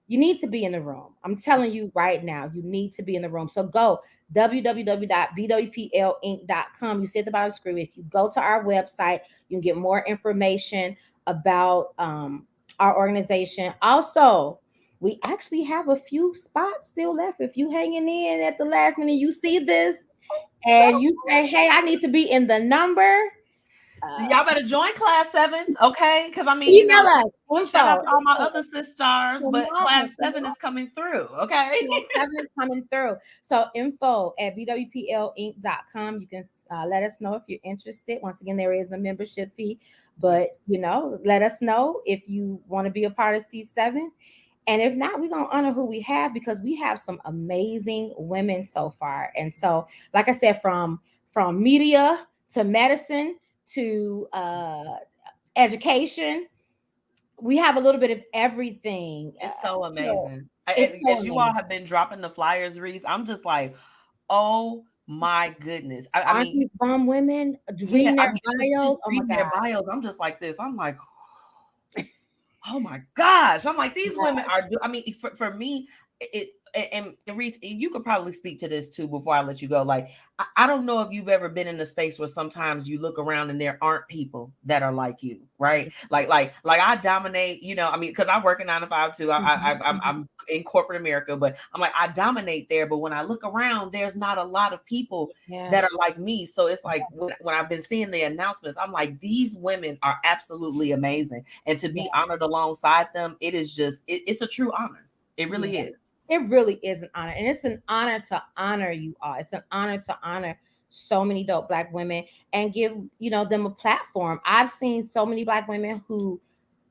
you need to be in the room. I'm telling you right now, you need to be in the room. So go www.bwplinc.com. You see at the bottom of the screen. If you go to our website, you can get more information about our organization. Also, we actually have a few spots still left. If you hanging in at the last minute, you see this and you say, hey, I need to be in the number. Y'all better join Class 7, okay? Because I mean, email us. Shout out to all my other sisters, but Class 7 is coming through, okay? Class 7 is coming through. So info@bwplinc.com. You can let us know if you're interested. Once again, there is a membership fee, but let us know if you want to be a part of C7. And if not, we're going to honor who we have because we have some amazing women so far. And so, like I said, from media to medicine to education, we have a little bit of everything. It's so amazing. As you all have been dropping the flyers, Reese, I'm just like, oh my goodness. I mean, these bomb women reading their bios? Oh my God. Their bios. I'm just like this. I'm like, oh my gosh. I'm like, these women are, I mean, for me, and Reese, you could probably speak to this too before I let you go. Like, I don't know if you've ever been in a space where sometimes you look around and there aren't people that are like you, right? Like I dominate, I mean, because I work in 9 to 5 too. I'm in corporate America, but I'm like, I dominate there. But when I look around, there's not a lot of people that are like me. So it's like when I've been seeing the announcements, I'm like, these women are absolutely amazing. And to be honored alongside them, it is just, it's a true honor. It really is. It really is an honor. And it's an honor to honor you all. It's an honor to honor so many dope Black women and give, them a platform. I've seen so many Black women who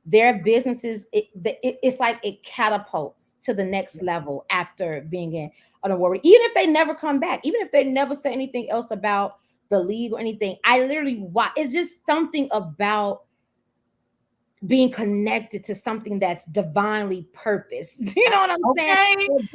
their businesses, it's like it catapults to the next level after being in an award. Even if they never come back, even if they never say anything else about the league or anything, I literally watch. It's just something about being connected to something that's divinely purposed. You know what I'm saying?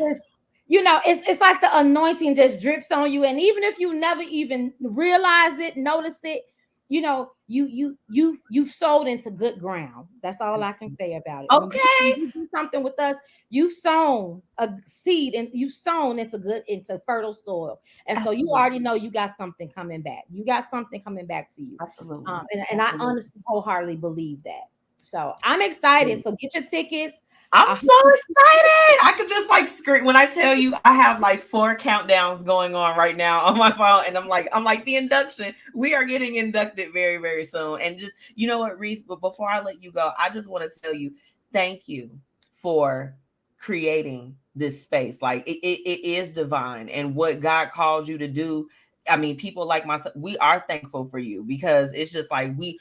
It's like the anointing just drips on you. And even if you never even realize it, notice it, you've sowed into good ground. That's all I can say about it. Okay. When you do something with us, you've sown a seed and you've sown into fertile soil. And Absolutely. So you already know you got something coming back. You got something coming back to you. Absolutely. And I honestly wholeheartedly believe that. So I'm excited. So get your tickets. I'm so excited. I could just like scream when I tell you I have like 4 countdowns going on right now on my phone. And I'm like the induction. We are getting inducted very, very soon. And just, you know what, Reese, but before I let you go, I just want to tell you, thank you for creating this space. Like it is divine, and what God called you to do. I mean, people like myself, we are thankful for you, because it's just like we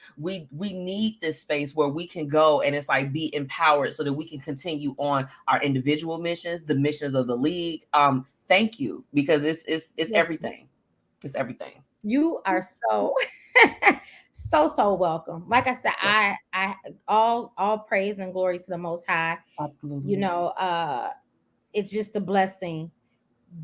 need this space where we can go and it's like be empowered so that we can continue on our individual missions, the missions of the league. Thank you, because it's everything. It's everything. You are so so welcome. Like I said, I all praise and glory to the Most High. Absolutely. You know, it's just a blessing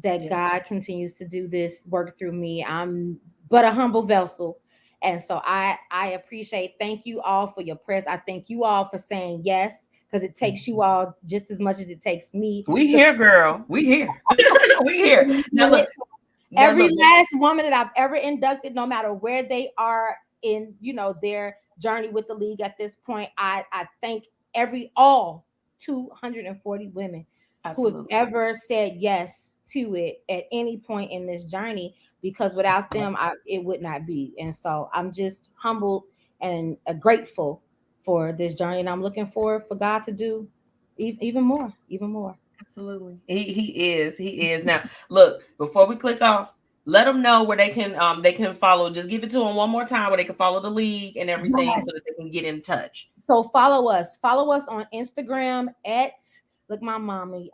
that God continues to do this work through me. I'm but a humble vessel. And so I appreciate, thank you all for your prayers. I thank you all for saying yes, because it takes you all just as much as it takes me. We here, girl. We here. We here. Now look, every last woman that I've ever inducted, no matter where they are in, you know, their journey with the league at this point, I thank all 240 women who have ever said yes to it at any point in this journey, because without them, it would not be. And so I'm just humbled and grateful for this journey, and I'm looking forward for God to do even more. Absolutely. He is. Now, look, before we click off, let them know where they can follow. Just give it to them one more time where they can follow the league and everything, so that they can get in touch. So follow us on Instagram at, look, my mommy.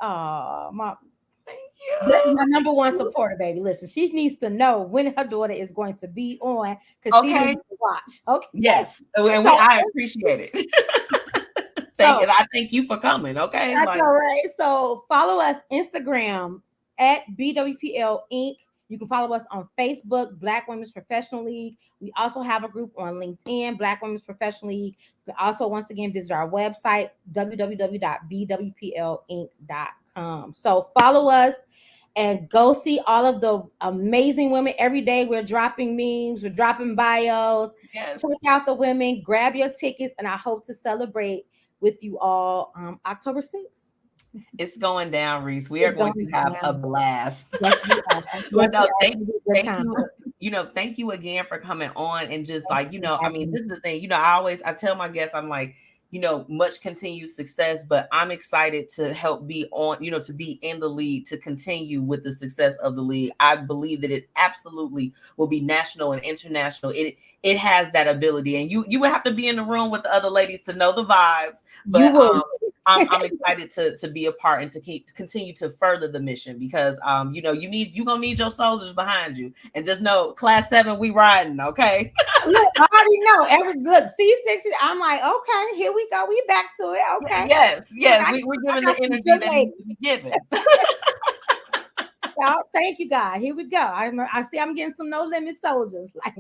Thank you. My number one supporter, baby. Listen, she needs to know when her daughter is going to be on, because she needs to watch. Okay. Yes. And I appreciate it. I thank you for coming. Okay. That's all right. So follow us Instagram at BWPL Inc. You can follow us on Facebook, Black Women's Professional League. We also have a group on LinkedIn, Black Women's Professional League. You can also, once again, visit our website, www.bwplinc.com. So follow us and go see all of the amazing women. Every day we're dropping memes, we're dropping bios. Yes. Check out the women, grab your tickets, and I hope to celebrate with you all October 6th. It's going down, Reese. We are going to have a blast. Thank you again for coming on, and just like, I mean, this is the thing, I tell my guests, I'm like, much continued success, but I'm excited to help be on, to be in the league, to continue with the success of the league. I believe that it absolutely will be national and international. It has that ability, and you would have to be in the room with the other ladies to know the vibes. But I'm excited to be a part and to continue to further the mission, because you're gonna need your soldiers behind you, and just know Class 7, we riding, okay? Look, I already know. Look, C60. I'm like, okay, here we go. We back to it. Okay. Yes. We're giving the energy that needs to be given. So, thank you, God. Here we go. I see I'm getting some no limit soldiers. Like,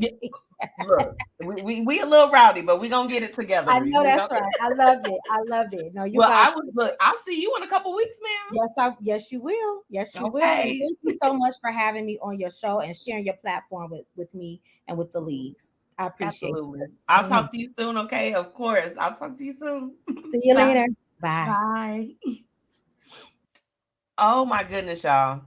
look, we a little rowdy, but we gonna get it together. I know that's right. I love it. No, I'll see you in a couple weeks, ma'am. Yes, you will. Yes, you will. Okay. Thank you so much for having me on your show and sharing your platform with me and with the leagues. I appreciate it. I'll talk to you soon. Okay, of course. I'll talk to you soon. See you later. Bye. Oh my goodness, y'all.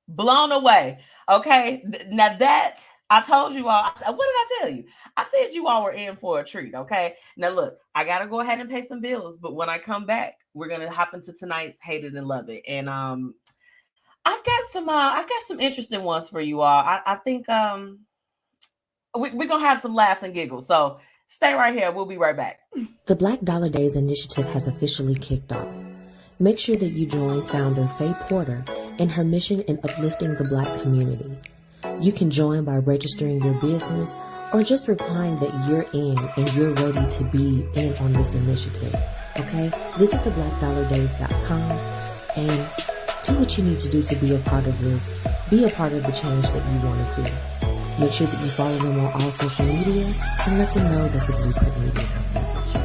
Blown away. Okay. Now that I told you all, what did I tell you? I said you all were in for a treat. Okay. Now look, I got to go ahead and pay some bills, but when I come back, we're going to hop into tonight's Hate It and Love It. And I've got some interesting ones for you all. I think we're going to have some laughs and giggles. So stay right here. We'll be right back. The Black Dollar Days initiative has officially kicked off. Make sure that you join founder Faye Porter in her mission in uplifting the Black community. You can join by registering your business or just replying that you're in and you're ready to be in on this initiative. Okay? Visit theblackdollardays.com and do what you need to do to be a part of this. Be a part of the change that you want to see. Make sure that you follow them on all social media and let them know that the Blueprint Media Company sent you.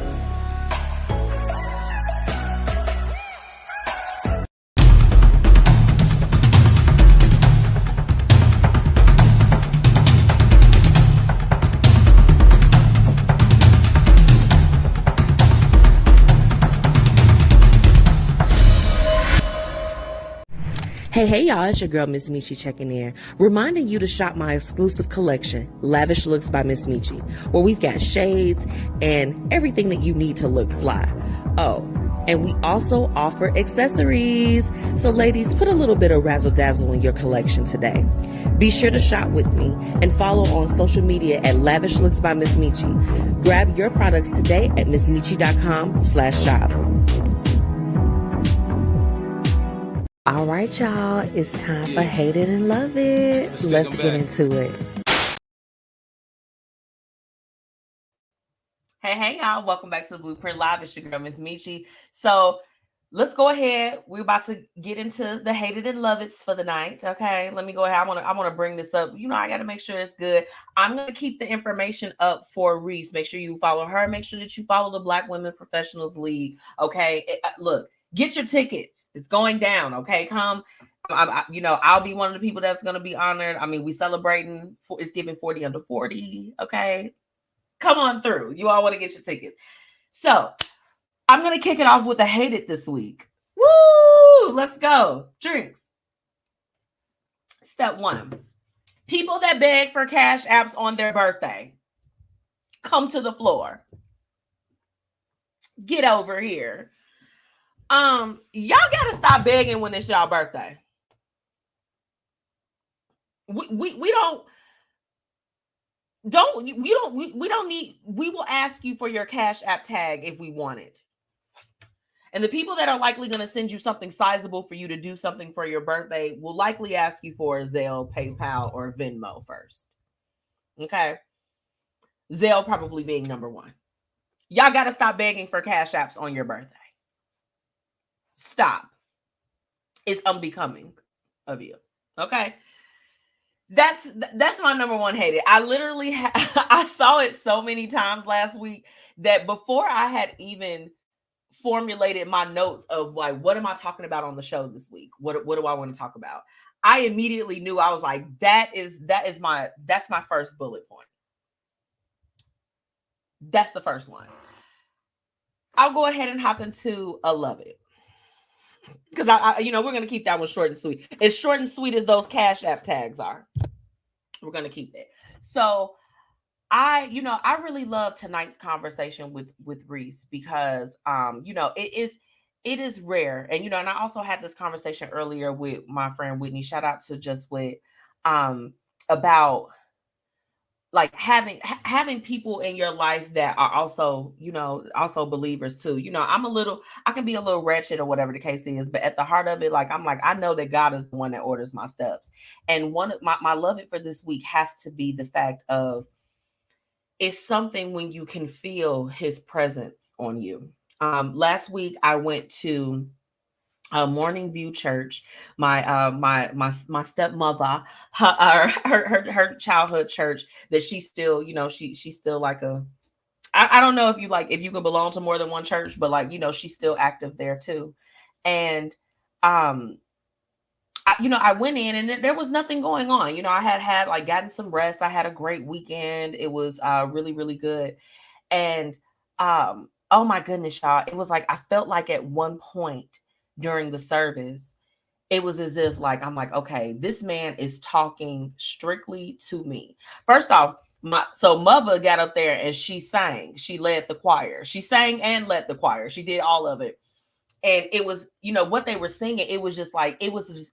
Hey, y'all, it's your girl, MzMetchi, checking in, reminding you to shop my exclusive collection, Lavish Looks by MzMetchi, where we've got shades and everything that you need to look fly. Oh, and we also offer accessories. So ladies, put a little bit of razzle dazzle in your collection today. Be sure to shop with me and follow on social media at Lavish Looks by MzMetchi. Grab your products today at MzMetchi.com/shop. All right, y'all, it's time for Hate It and Love It. Let's get into it. Hey, y'all. Welcome back to the Blueprint Live. It's your girl, MzMetchi. So let's go ahead. We're about to get into the Hate It and Love It's for the night. Okay, let me go ahead. I want to bring this up. You know, I got to make sure it's good. I'm going to keep the information up for Reese. Make sure you follow her. Make sure that you follow the Black Women Professionals League. Okay, look, get your tickets. It's going down. Okay, come. I'll be one of the people that's going to be honored. I mean, we celebrating. It's giving 40 under 40. Okay, come on through. You all want to get your tickets. So I'm going to kick it off with a Hate It this week. Woo! Let's go. Drinks. Step 1. People that beg for cash apps on their birthday. Come to the floor. Get over here. Y'all gotta stop begging when it's y'all birthday. We will ask you for your Cash App tag if we want it. And the people that are likely going to send you something sizable for you to do something for your birthday will likely ask you for a Zelle, PayPal, or Venmo first. Okay. Zelle probably being number 1. Y'all got to stop begging for cash apps on your birthday. Stop. It's unbecoming of you. Okay. That's my number 1 hate it. I literally I saw it so many times last week that before I had even formulated my notes of like, what am I talking about on the show this week? What do I want to talk about? I immediately knew. I was like, that's my first bullet point. That's the first one. I'll go ahead and hop into a love it. Because we're going to keep that one short and sweet. As short and sweet as those Cash App tags are. We're going to keep it. So I really love tonight's conversation with Reese because, it is rare. And, and I also had this conversation earlier with my friend Whitney. Shout out to Just Wit, about like having people in your life that are also, also believers too. I can be a little wretched or whatever the case is, but at the heart of it, I know that God is the one that orders my steps. And one of my love it for this week has to be the fact of, it's something when you can feel his presence on you. Last week I went to Morning View Church, my stepmother, her childhood church that she still, she's still like I don't know if you can belong to more than one church, but she's still active there too. And I went in and there was nothing going on. I had gotten some rest. I had a great weekend. It was really, really good. And oh my goodness, y'all, it was like I felt like at one point during the service, it was as if I'm like, okay, this man is talking strictly to me. First off, mother got up there and she sang. She led the choir. She sang and led the choir. She did all of it. And it was, what they were singing, it was just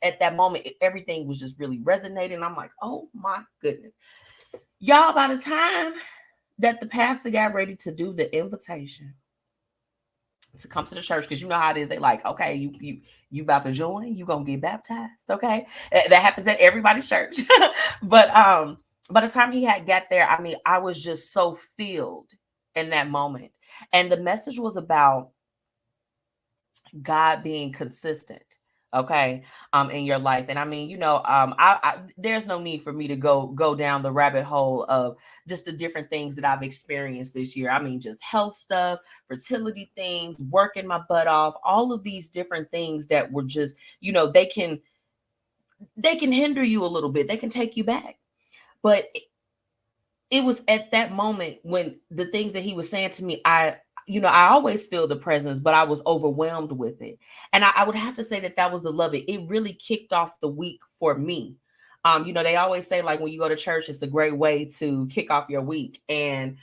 at that moment, everything was just really resonating. I'm like, oh my goodness. Y'all, by the time that the pastor got ready to do the invitation to come to the church, because you know how it is, they like, okay, you about to join, you gonna get baptized, okay? That happens at everybody's church. But by the time he had got there, I mean, I was just so filled in that moment. And the message was about God being consistent, okay, in your life. And I mean, I there's no need for me to go down the rabbit hole of just the different things that I've experienced this year. I mean, just health stuff, fertility things, working my butt off, all of these different things that were just, they can hinder you a little bit. They can take you back. But it was at that moment when the things that he was saying to me, I always feel the presence, but I was overwhelmed with it. And I would have to say that was the love. It really kicked off the week for me. They always say, like, when you go to church, it's a great way to kick off your week. And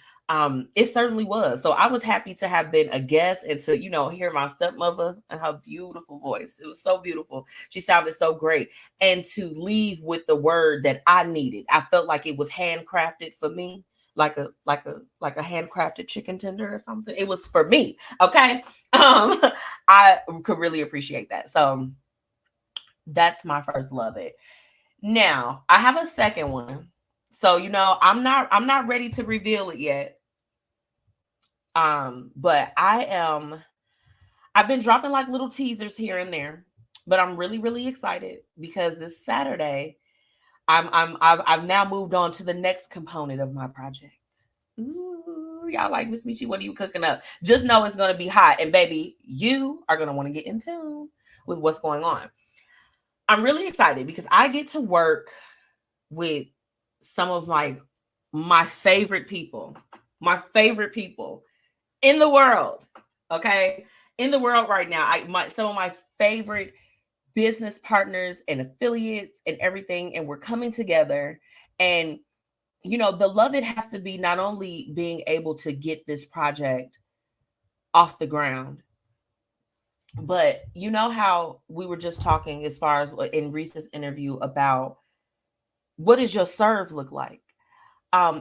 it certainly was. So I was happy to have been a guest and to, hear my stepmother and her beautiful voice. It was so beautiful. She sounded so great. And to leave with the word that I needed. I felt like it was handcrafted for me, like a handcrafted chicken tender or something. It was for me. Okay. I could really appreciate that. So that's my first love it. Now I have a second one. So, I'm not ready to reveal it yet. But I've been dropping like little teasers here and there, but I'm really, really excited because this Saturday, I've now moved on to the next component of my project. Ooh, y'all like, MzMetchi, what are you cooking up? Just know it's going to be hot. And baby, you are going to want to get in tune with what's going on. I'm really excited because I get to work with some of my favorite people in the world. Okay. In the world right now, some of my favorite business partners and affiliates and everything. And we're coming together, and the love, it has to be not only being able to get this project off the ground, but how we were just talking as far as in Reese's interview about what does your serve look like?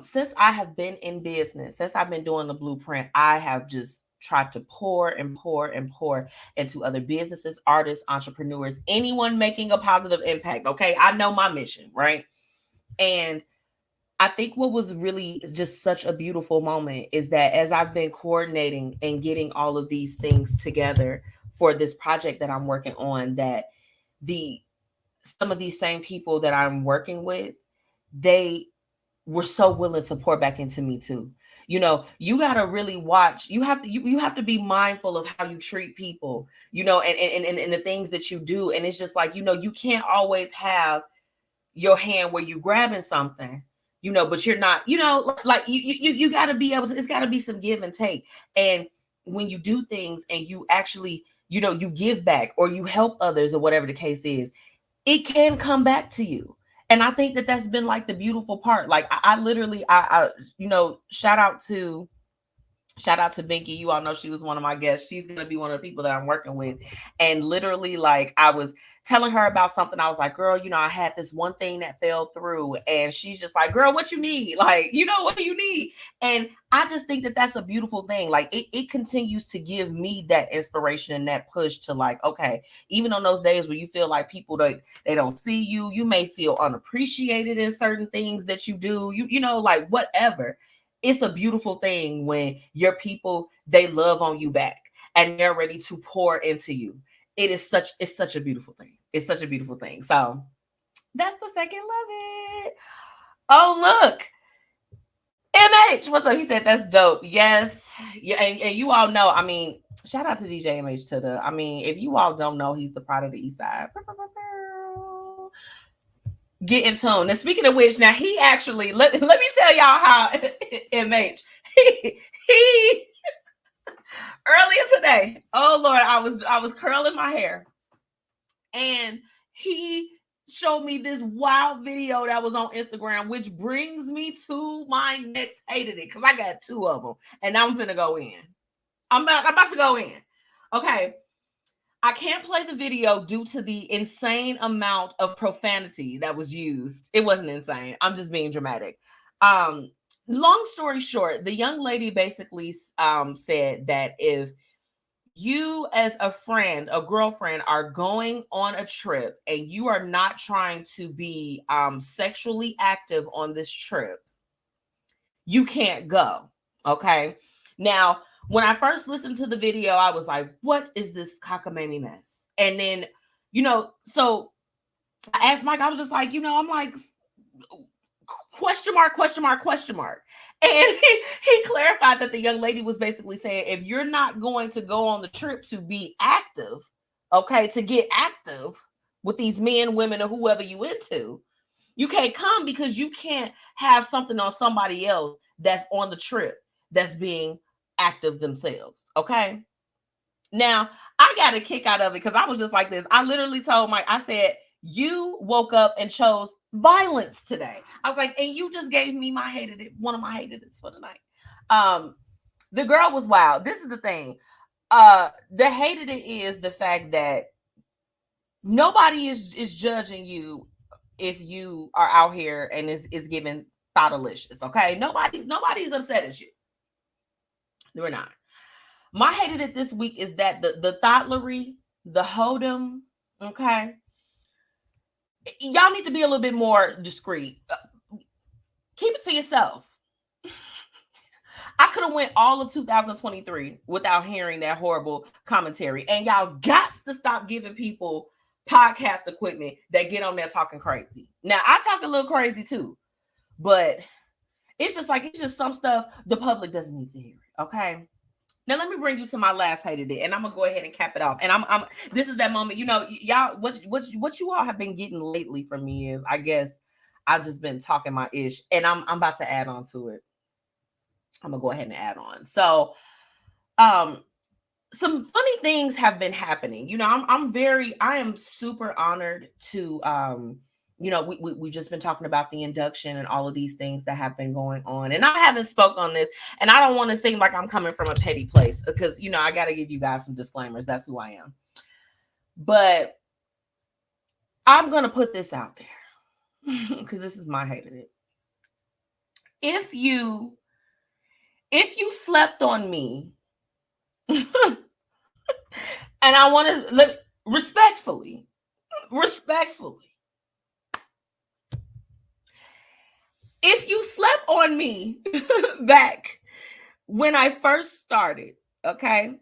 Since I have been in business, since I've been doing the blueprint, I have just tried to pour and pour and pour into other businesses, artists, entrepreneurs, anyone making a positive impact. Okay. I know my mission, right? And I think what was really just such a beautiful moment is that as I've been coordinating and getting all of these things together for this project that I'm working on, that some of these same people that I'm working with, they were so willing to pour back into me too. You got to really watch. You have to be mindful of how you treat people, and the things that you do. And it's just like, you can't always have your hand where you grabbing something, but you're not, like you got to be able to, it's got to be some give and take. And when you do things and you actually, you give back or you help others or whatever the case is, it can come back to you. And I think that that's been like the beautiful part. Like I literally, shout out to Binky. You all know she was one of my guests. She's going to be one of the people that I'm working with. And literally, like, I was telling her about something. I was like, girl, I had this one thing that fell through. And she's just like, girl, what you need? Like, what do you need? And I just think that that's a beautiful thing. Like, it continues to give me that inspiration and that push to, like, okay, even on those days where you feel like people, they don't see you, you may feel unappreciated in certain things that you do, like whatever. It's a beautiful thing when your people, they love on you back and they're ready to pour into you. It's such a beautiful thing. It's such a beautiful thing. So that's the second love it. Oh, look. MH, what's up? He said, that's dope. Yes. Yeah. And you all know, shout out to DJ MH to if you all don't know, he's the pride of the East Side. Get in tune. And speaking of which, now he actually, let me tell y'all how MH, he earlier today, oh Lord, I was curling my hair and he showed me this wild video that was on Instagram, which brings me to my next hated it, because I got two of them and I'm finna go in. I'm about to go in. Okay. I can't play the video due to the insane amount of profanity that was used. It wasn't insane. I'm just being dramatic. Long story short, the young lady basically said that if you as a friend, a girlfriend, are going on a trip and you are not trying to be sexually active on this trip, you can't go. Okay. Now, when I first listened to the video, I was like, what is this cockamamie mess? And then, so I asked Mike, I was just like, I'm like, question mark. And he clarified that the young lady was basically saying, if you're not going to go on the trip to be active, okay, to get active with these men, women, or whoever you into, you can't come because you can't have something on somebody else that's on the trip that's being active themselves. Okay. Now, I got a kick out of it because I was just like this. I literally told Mike, I said, you woke up and chose violence today. I was like, and you just gave me one of my hated it's for the night. The girl was wild. This is the thing. The hated it is the fact that nobody is judging you if you are out here and is giving thoughtalicious. Okay. Nobody's upset at you. We're not. My hated it this week is that the thoughtlery, the hold'em, okay? Y'all need to be a little bit more discreet. Keep it to yourself. I could have went all of 2023 without hearing that horrible commentary. And y'all got to stop giving people podcast equipment that get on there talking crazy. Now, I talk a little crazy too, but it's just some stuff the public doesn't need to hear, okay? Now let me bring you to my last hated it, and I'm gonna go ahead and cap it off. And I'm this is that moment, y'all. What you all have been getting lately from me is, I guess, I've just been talking my ish, and I'm about to add on to it. I'm gonna go ahead and add on. So, some funny things have been happening. I am super honored to we just been talking about the induction and all of these things that have been going on. And I haven't spoke on this, and I don't want to seem like I'm coming from a petty place because, I got to give you guys some disclaimers. That's who I am. But I'm going to put this out there because this is my hated it. If you slept on me, and I want to respectfully, if you slept on me back when I first started, okay?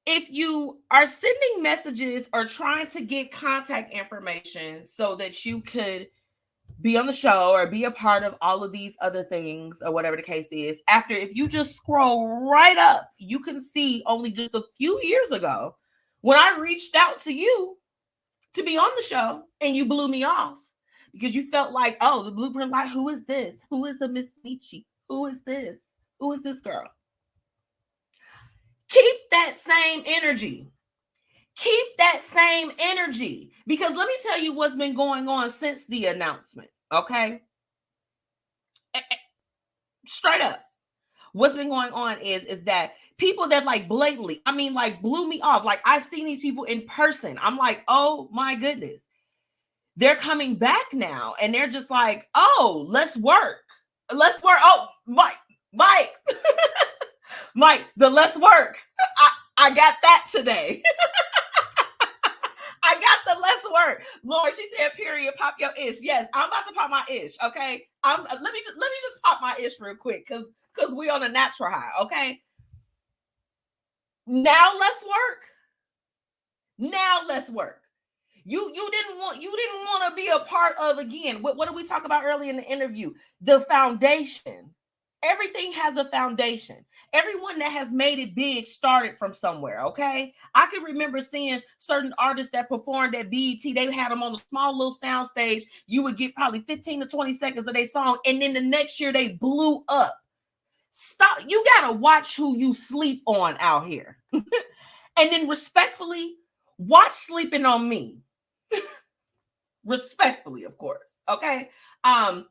If you are sending messages or trying to get contact information so that you could be on the show or be a part of all of these other things or whatever the case is, if you just scroll right up, you can see only just a few years ago when I reached out to you to be on the show and you blew me off. Because you felt like, oh, the Blueprint Live, who is this? Who is a MzMetchi? Who is this? Who is this girl? Keep that same energy. Keep that same energy. Because let me tell you what's been going on since the announcement, okay? Straight up. What's been going on is that people that blatantly, blew me off. I've seen these people in person. I'm like, oh my goodness. They're coming back now and they're just like, oh, let's work. Let's work. Oh, Mike, Mike, the let's work. I got that today. I got the let's work. Lord, she said, period, pop your ish. Yes, I'm about to pop my ish, okay? Let me just pop my ish real quick because we on a natural high, okay? Now let's work. Now let's work. You didn't want to be a part of, again, what did we talk about earlier in the interview? The foundation. Everything has a foundation. Everyone that has made it big started from somewhere, okay? I can remember seeing certain artists that performed at BET. They had them on a small little sound stage. You would get probably 15 to 20 seconds of their song, and then the next year they blew up. Stop. You got to watch who you sleep on out here. And then respectfully, watch sleeping on me. Respectfully, of course. Okay. Don't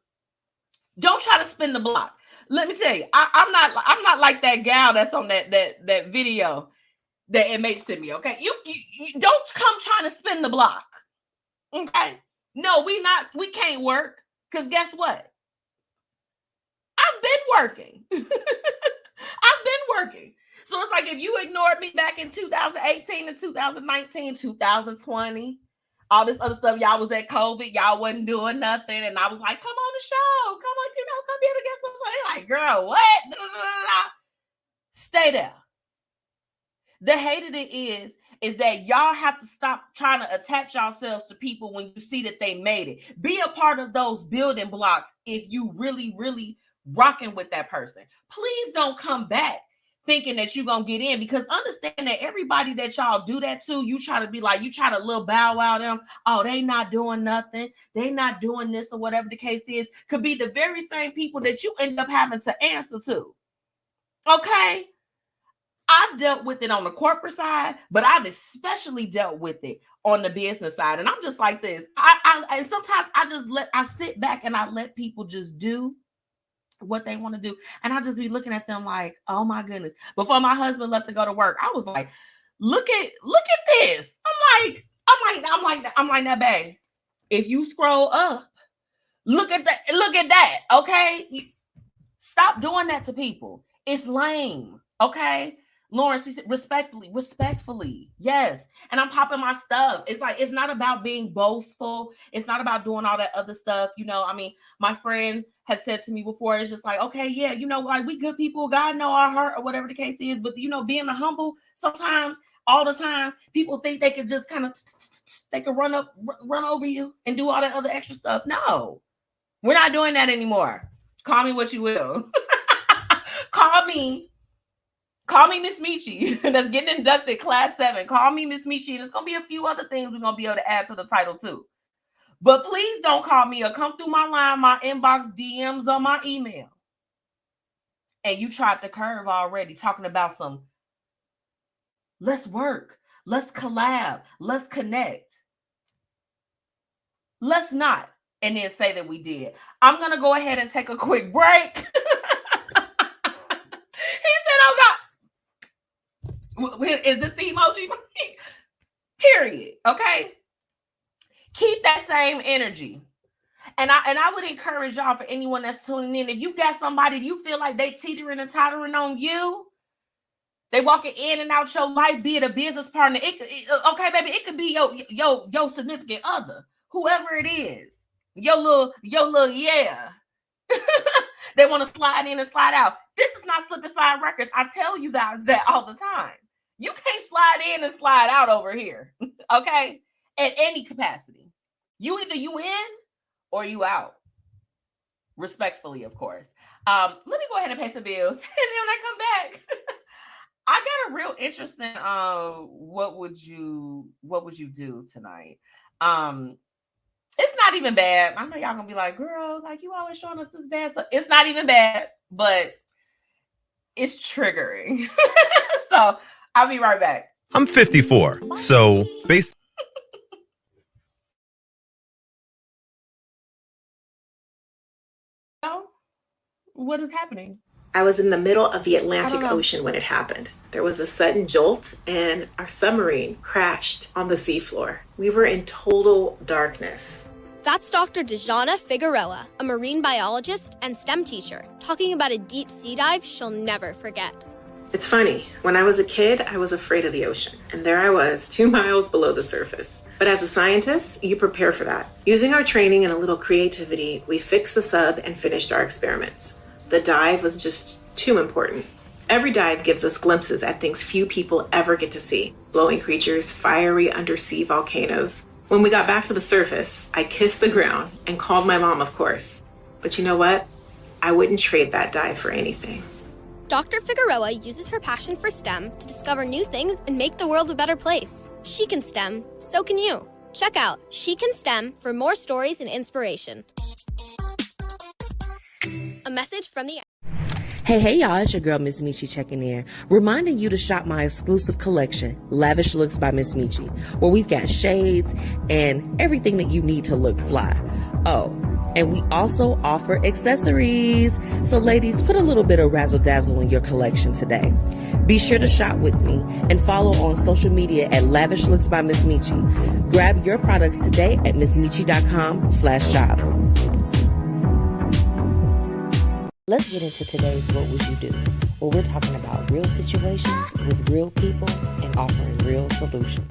try to spin the block. Let me tell you, I'm not like that gal that's on that video that MH sent me. Okay. You don't come trying to spin the block. Okay. No, we can't work. Because guess what? I've been working. I've been working. So it's like if you ignored me back in 2018 and 2019, 2020, all this other stuff, y'all was at COVID, y'all wasn't doing nothing. And I was like, come on the show. Come on, come here to get some show. Like, girl, what? Stay there. The hated it is that y'all have to stop trying to attach yourselves to people when you see that they made it. Be a part of those building blocks if you really, really rocking with that person. Please don't come back thinking that you're going to get in, because understand that everybody that y'all do that to, you try to be like, you try to little bow out them. Oh, they not doing nothing. They not doing this or whatever the case is. Could be the very same people that you end up having to answer to. Okay. I've dealt with it on the corporate side, but I've especially dealt with it on the business side. And I'm just like this. And sometimes I sit back and I let people just do what they want to do. And I just be looking at them like, oh my goodness. Before my husband left to go to work, I was like, look at this. I'm like that, babe. If you scroll up, look at that. Okay. Stop doing that to people. It's lame. Okay. Lawrence, he said, respectfully. Yes. And I'm popping my stuff. It's like, it's not about being boastful. It's not about doing all that other stuff. You know, I mean, my friend has said to me before, it's just like, okay, yeah, you know, like we good people, God know our heart or whatever the case is. But, you know, being a humble, sometimes all the time, people think they could just kind of, they could run over you and do all that other extra stuff. No, we're not doing that anymore. Call me what you will. Call me MzMetchi. That's getting inducted class 7. Call me MzMetchi. And there's going to be a few other things we're going to be able to add to the title too. But please don't call me or come through my line, my inbox, DMs, or my email. And you tried the curve already talking about some, let's work, let's collab, let's connect. Let's not. And then say that we did. I'm going to go ahead and take a quick break. He said, oh God. Is this the emoji? Period. Okay. Keep that same energy. And I would encourage y'all, for anyone that's tuning in, if you got somebody you feel like they teetering and tottering on you, they walking in and out your life, be it a business partner. Okay, baby, it could be your significant other, whoever it is. Your little, yeah. They want to slide in and slide out. This is not slip and slide records. I tell you guys that all the time. You can't slide in and slide out over here. Okay? At any capacity. You either you in or you out. Respectfully, of course. Let me go ahead and pay some bills. And then when I come back, I got a real interesting what would you do tonight? It's not even bad. I know y'all gonna be like, girl, like you always showing us this bad stuff. It's not even bad, but it's triggering. So I'll be right back. I'm 54, so based. What is happening? I was in the middle of the Atlantic Ocean when it happened. There was a sudden jolt and our submarine crashed on the seafloor. We were in total darkness. That's Dr. Dejana Figueroa, a marine biologist and STEM teacher, talking about a deep sea dive she'll never forget. It's funny, when I was a kid, I was afraid of the ocean. And there I was, 2 miles below the surface. But as a scientist, you prepare for that. Using our training and a little creativity, we fixed the sub and finished our experiments. The dive was just too important. Every dive gives us glimpses at things few people ever get to see. Glowing creatures, fiery undersea volcanoes. When we got back to the surface, I kissed the ground and called my mom, of course. But you know what? I wouldn't trade that dive for anything. Dr. Figueroa uses her passion for STEM to discover new things and make the world a better place. She can STEM, so can you. Check out She Can STEM for more stories and inspiration. A message from the... Hey y'all, it's your girl MzMetchi checking in, reminding you to shop my exclusive collection, Lavish Looks by MzMetchi, where we've got shades and everything that you need to look fly. Oh, and we also offer accessories. So ladies, put a little bit of razzle dazzle in your collection today. Be sure to shop with me and follow on social media at Lavish Looks by MzMetchi. Grab your products today at MzMetchi.com/shop. Let's get into today's What Would You Do? Where we're talking about real situations with real people and offering real solutions.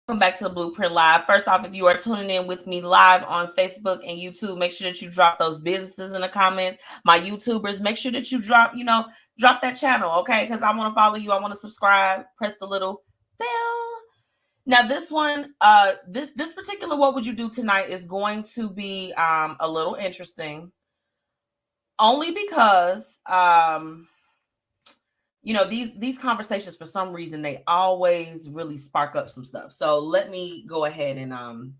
Welcome back to the Blueprint Live. First off, if you are tuning in with me live on Facebook and YouTube, make sure that you drop those businesses in the comments. My YouTubers, make sure that you drop that channel, okay? Because I want to follow you. I want to subscribe. Press the little bell. Now, this one, this particular What Would You Do tonight is going to be a little interesting. Only because, these conversations, for some reason, they always really spark up some stuff. So let me go ahead and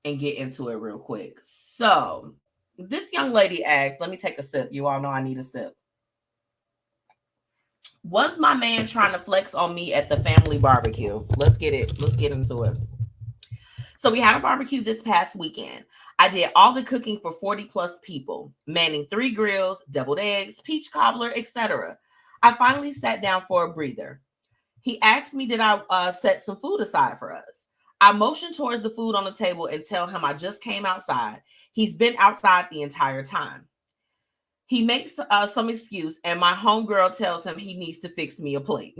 get into it real quick. So This young lady asked, let me take a sip. You all know I need a sip. Was my man trying to flex on me at the family barbecue? Let's get into it. So we had a barbecue this past weekend. I did all the cooking for 40 plus people, manning 3 grills, deviled eggs, peach cobbler, etc. I finally sat down for a breather. He asked me, did I set some food aside for us? I motioned towards the food on the table and tell him I just came outside. He's been outside the entire time. He makes some excuse, and my homegirl tells him he needs to fix me a plate.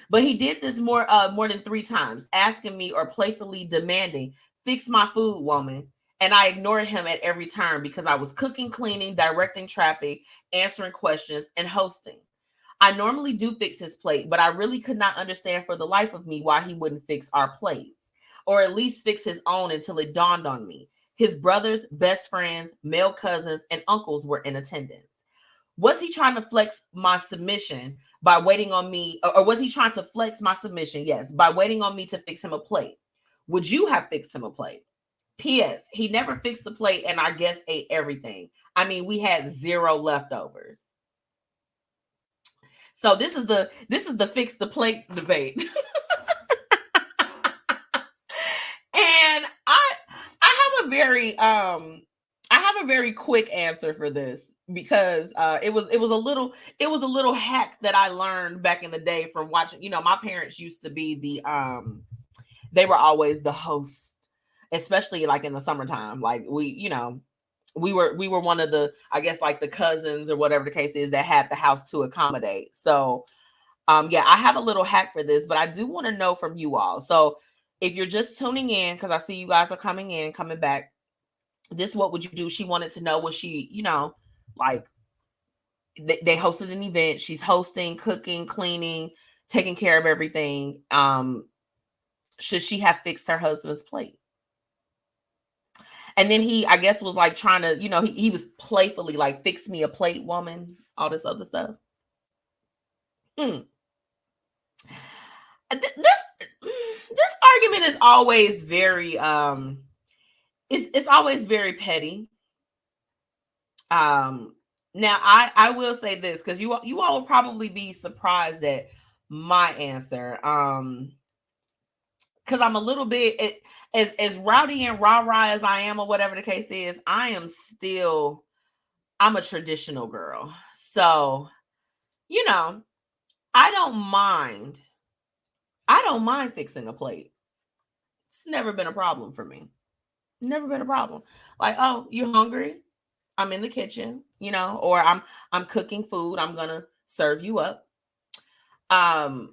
But he did this more than 3 times, asking me or playfully demanding, fix my food, woman. And I ignored him at every turn because I was cooking, cleaning, directing traffic, answering questions, and hosting. I normally do fix his plate, but I really could not understand for the life of me why he wouldn't fix our plates, or at least fix his own until it dawned on me. His brothers, best friends, male cousins, and uncles were in attendance. Was he trying to flex my submission by waiting on me, or was he trying to flex my submission? Yes, by waiting on me to fix him a plate. Would you have fixed him a plate? P.S. He never fixed the plate, and our guests ate everything. I mean, we had 0 leftovers. So this is the fix the plate debate. And I have a very quick answer for this, because it was a little hack that I learned back in the day from watching. You know, my parents used to be they were always the host, especially like in the summertime. Like we were one of the, I guess, like the cousins or whatever the case is that had the house to accommodate. So yeah, I have a little hack for this, but I do want to know from you all. So if you're just tuning in, because I see you guys are coming back, this, what would you do? She wanted to know, was she, like they hosted an event. She's hosting, cooking, cleaning, taking care of everything. Should she have fixed her husband's plate? And then he, I guess, was like trying to, he was playfully like, fix me a plate, woman, all this other stuff. This argument is always very, it's always very petty. Now I will say this, because you all will probably be surprised at my answer. Because I'm a little bit, as rowdy and rah-rah as I am, or whatever the case is, I'm a traditional girl. So, I don't mind fixing a plate. It's never been a problem for me. Never been a problem. Like, oh, you hungry? I'm in the kitchen, or I'm cooking food. I'm gonna serve you up. I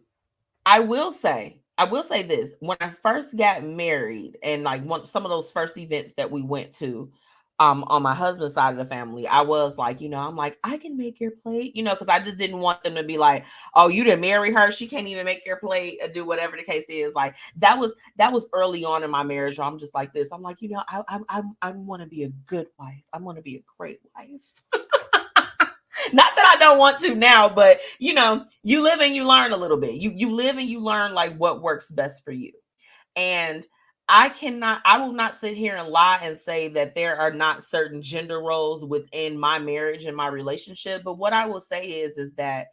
will say this. When I first got married, and like some of those first events that we went to, on my husband's side of the family, I was like, I'm like, I can make your plate, because I just didn't want them to be like, oh, you didn't marry her, she can't even make your plate, or do whatever the case is. Like that was early on in my marriage, where I'm just like this. I'm like, I want to be a good wife. I want to be a great wife. Not that I don't want to now, but you live and you learn a little bit. You live and you learn like what works best for you. And I will not sit here and lie and say that there are not certain gender roles within my marriage and my relationship. But what I will say is that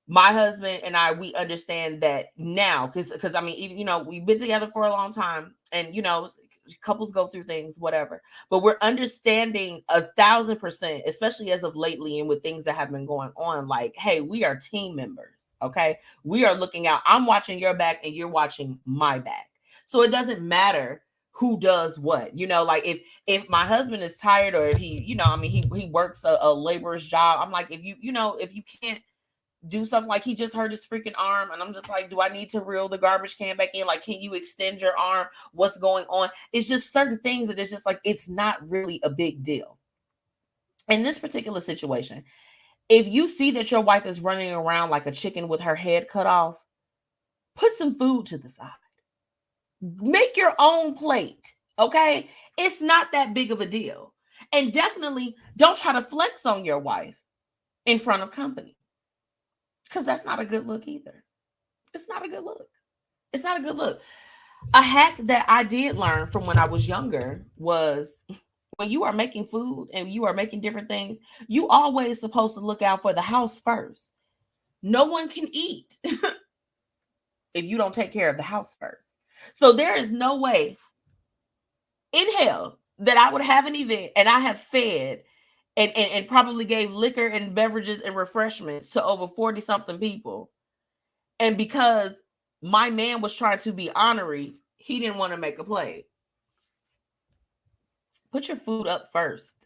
my husband and I, we understand that now, because I mean, we've been together for a long time, and couples go through things, whatever, but we're understanding 1,000%, especially as of lately, and with things that have been going on, like, hey, we are team members. Okay. We are looking out. I'm watching your back and you're watching my back. So it doesn't matter who does what, like if my husband is tired, or if he, he works a laborer's job. I'm like, if you can't do something, like he just hurt his freaking arm, and I'm just like, do I need to reel the garbage can back in? Like, can you extend your arm? What's going on? It's just certain things that it's just like, it's not really a big deal. In this particular situation, if you see that your wife is running around like a chicken with her head cut off, put some food to the side. Make your own plate, okay? It's not that big of a deal. And definitely don't try to flex on your wife in front of company, because that's not a good look either. It's not a good look. It's not a good look. A hack that I did learn from when I was younger was when you are making food and you are making different things, you always supposed to look out for the house first. No one can eat if you don't take care of the house first. So there is no way in hell that I would have an event and I have fed and probably gave liquor and beverages and refreshments to over 40 something people. And because my man was trying to be honorary, he didn't want to make a plate. Put your food up first.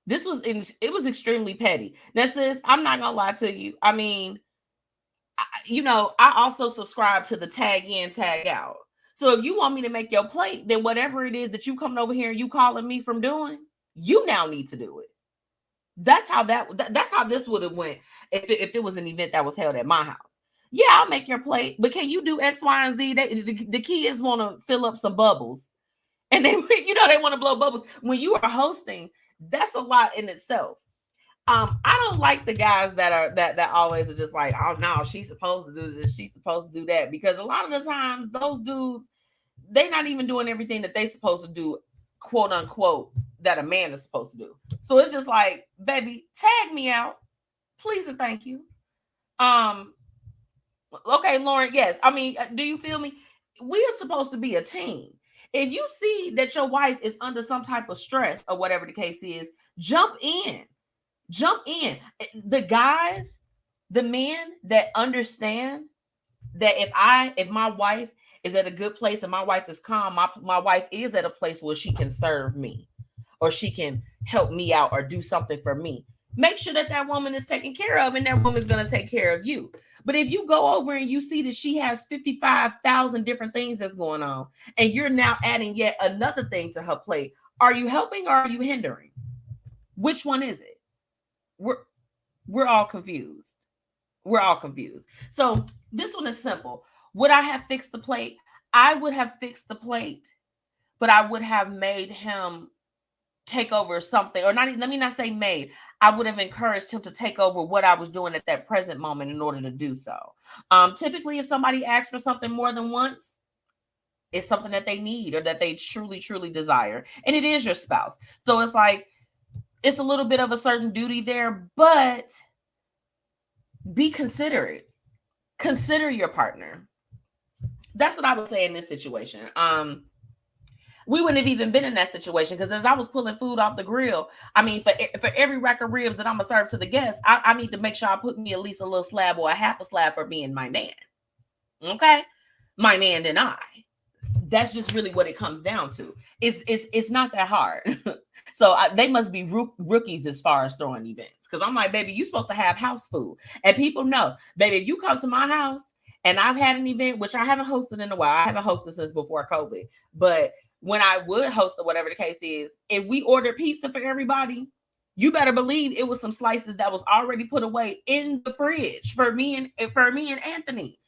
It was extremely petty. Now, sis, I'm not gonna lie to you. I mean, I also subscribe to the tag in, tag out. So if you want me to make your plate, then whatever it is that you coming over here and you calling me from doing, you now need to do it. That's how this would have went if it was an event that was held at my house. Yeah, I'll make your plate, but can you do X, Y, and Z? The kids want to fill up some bubbles, and they want to blow bubbles. When you are hosting, that's a lot in itself. I don't like the guys that always are just like, oh no, she's supposed to do this, she's supposed to do that, because a lot of the times those dudes, they're not even doing everything that they're supposed to do, quote unquote, that a man is supposed to do. So it's just like, baby, tag me out, please and thank you. Okay, Lauren, yes. I mean, do you feel me? We are supposed to be a team. If you see that your wife is under some type of stress or whatever the case is, jump in. The guys, the men that understand that if my wife is at a good place and my wife is calm, my wife is at a place where she can serve me or she can help me out or do something for me. Make sure that woman is taken care of and that woman's going to take care of you. But if you go over and you see that she has 55,000 different things that's going on and you're now adding yet another thing to her plate, are you helping or are you hindering? Which one is it? We're all confused. We're all confused. So this one is simple. Would I have fixed the plate? I would have fixed the plate, but I would have made him take over something, or not. Let me not say made. I would have encouraged him to take over what I was doing at that present moment in order to do so. Typically, if somebody asks for something more than once, it's something that they need or that they truly, truly desire, and it is your spouse. So it's like, it's a little bit of a certain duty there, but be considerate. Consider your partner. That's what I would say in this situation. We wouldn't have even been in that situation because as I was pulling food off the grill, I mean, for every rack of ribs that I'm gonna serve to the guests, I need to make sure I put me at least a little slab or a half a slab for being my man. Okay, my man and I. That's just really what it comes down to. It's not that hard. So they must be rookies as far as throwing events. Because I'm like, baby, you're supposed to have house food. And people know, baby, if you come to my house and I've had an event, which I haven't hosted in a while. I haven't hosted since before COVID. But when I would host or whatever the case is, if we ordered pizza for everybody, you better believe it was some slices that was already put away in the fridge for me and Anthony.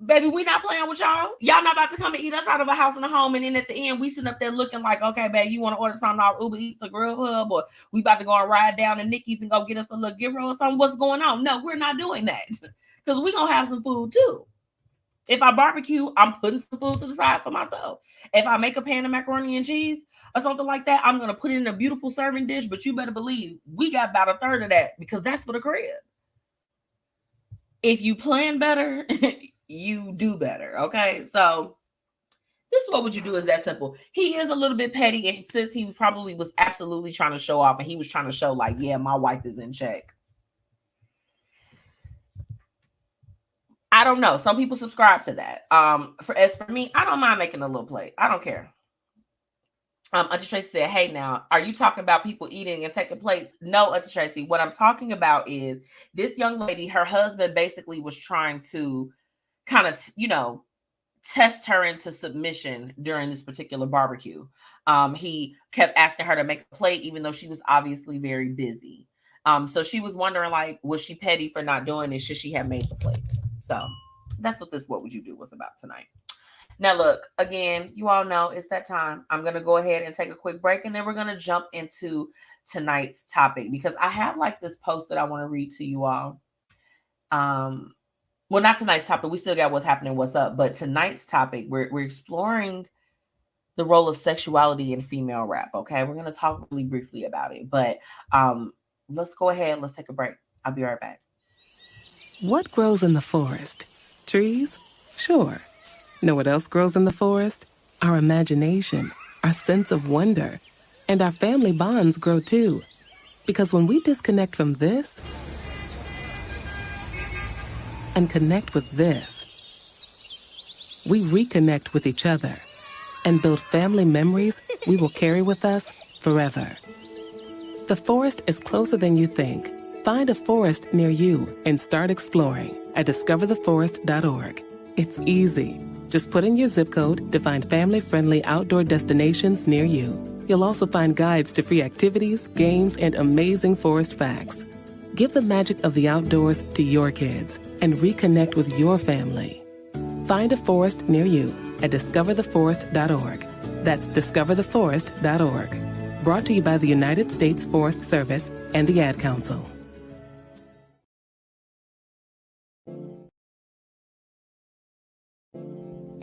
Baby, we not playing with y'all. Y'all not about to come and eat us out of a house and a home, and then at the end we sitting up there looking like, okay, babe, you want to order something off Uber Eats or Grubhub, or we about to go and ride down to Nikki's and go get us a little gift or something. What's going on? No, we're not doing that because we're gonna have some food too. If I barbecue, I'm putting some food to the side for myself. If I make a pan of macaroni and cheese or something like that, I'm gonna put it in a beautiful serving dish. But you better believe we got about a third of that because that's for the crib. If you plan better, you do better. Okay, so this is what would you do is that simple. He is a little bit petty, and since he probably was absolutely trying to show off, and he was trying to show like, yeah, my wife is in check. I don't know. Some people subscribe to that. For me, I don't mind making a little plate. I don't care. Auntie Tracy said, hey, now, are you talking about people eating and taking plates? No, Auntie Tracy. What I'm talking about is this young lady, her husband basically was trying to kind of, test her into submission during this particular barbecue. He kept asking her to make a plate, even though she was obviously very busy. So she was wondering, like, was she petty for not doing it? Should she have made the plate? So that's what this What Would You Do was about tonight. Now, look, again, you all know it's that time. I'm going to go ahead and take a quick break, and then we're going to jump into tonight's topic because I have like this post that I want to read to you all. Well, not tonight's topic. We still got what's happening, what's up. But tonight's topic, we're exploring the role of sexuality in female rap. Okay, we're gonna talk really briefly about it, but let's go ahead. Let's take a break. I'll be right back. What grows in the forest? Trees? Sure. Know what else grows in the forest? Our imagination, our sense of wonder, and our family bonds grow too. Because when we disconnect from this and connect with this, we reconnect with each other and build family memories we will carry with us forever. The forest is closer than you think. Find a forest near you and start exploring at discovertheforest.org. It's easy. Just put in your zip code to find family-friendly outdoor destinations near you. You'll also find guides to free activities, games, and amazing forest facts. Give the magic of the outdoors to your kids and reconnect with your family. Find a forest near you at discovertheforest.org. That's discovertheforest.org. Brought to you by the United States Forest Service and the Ad Council.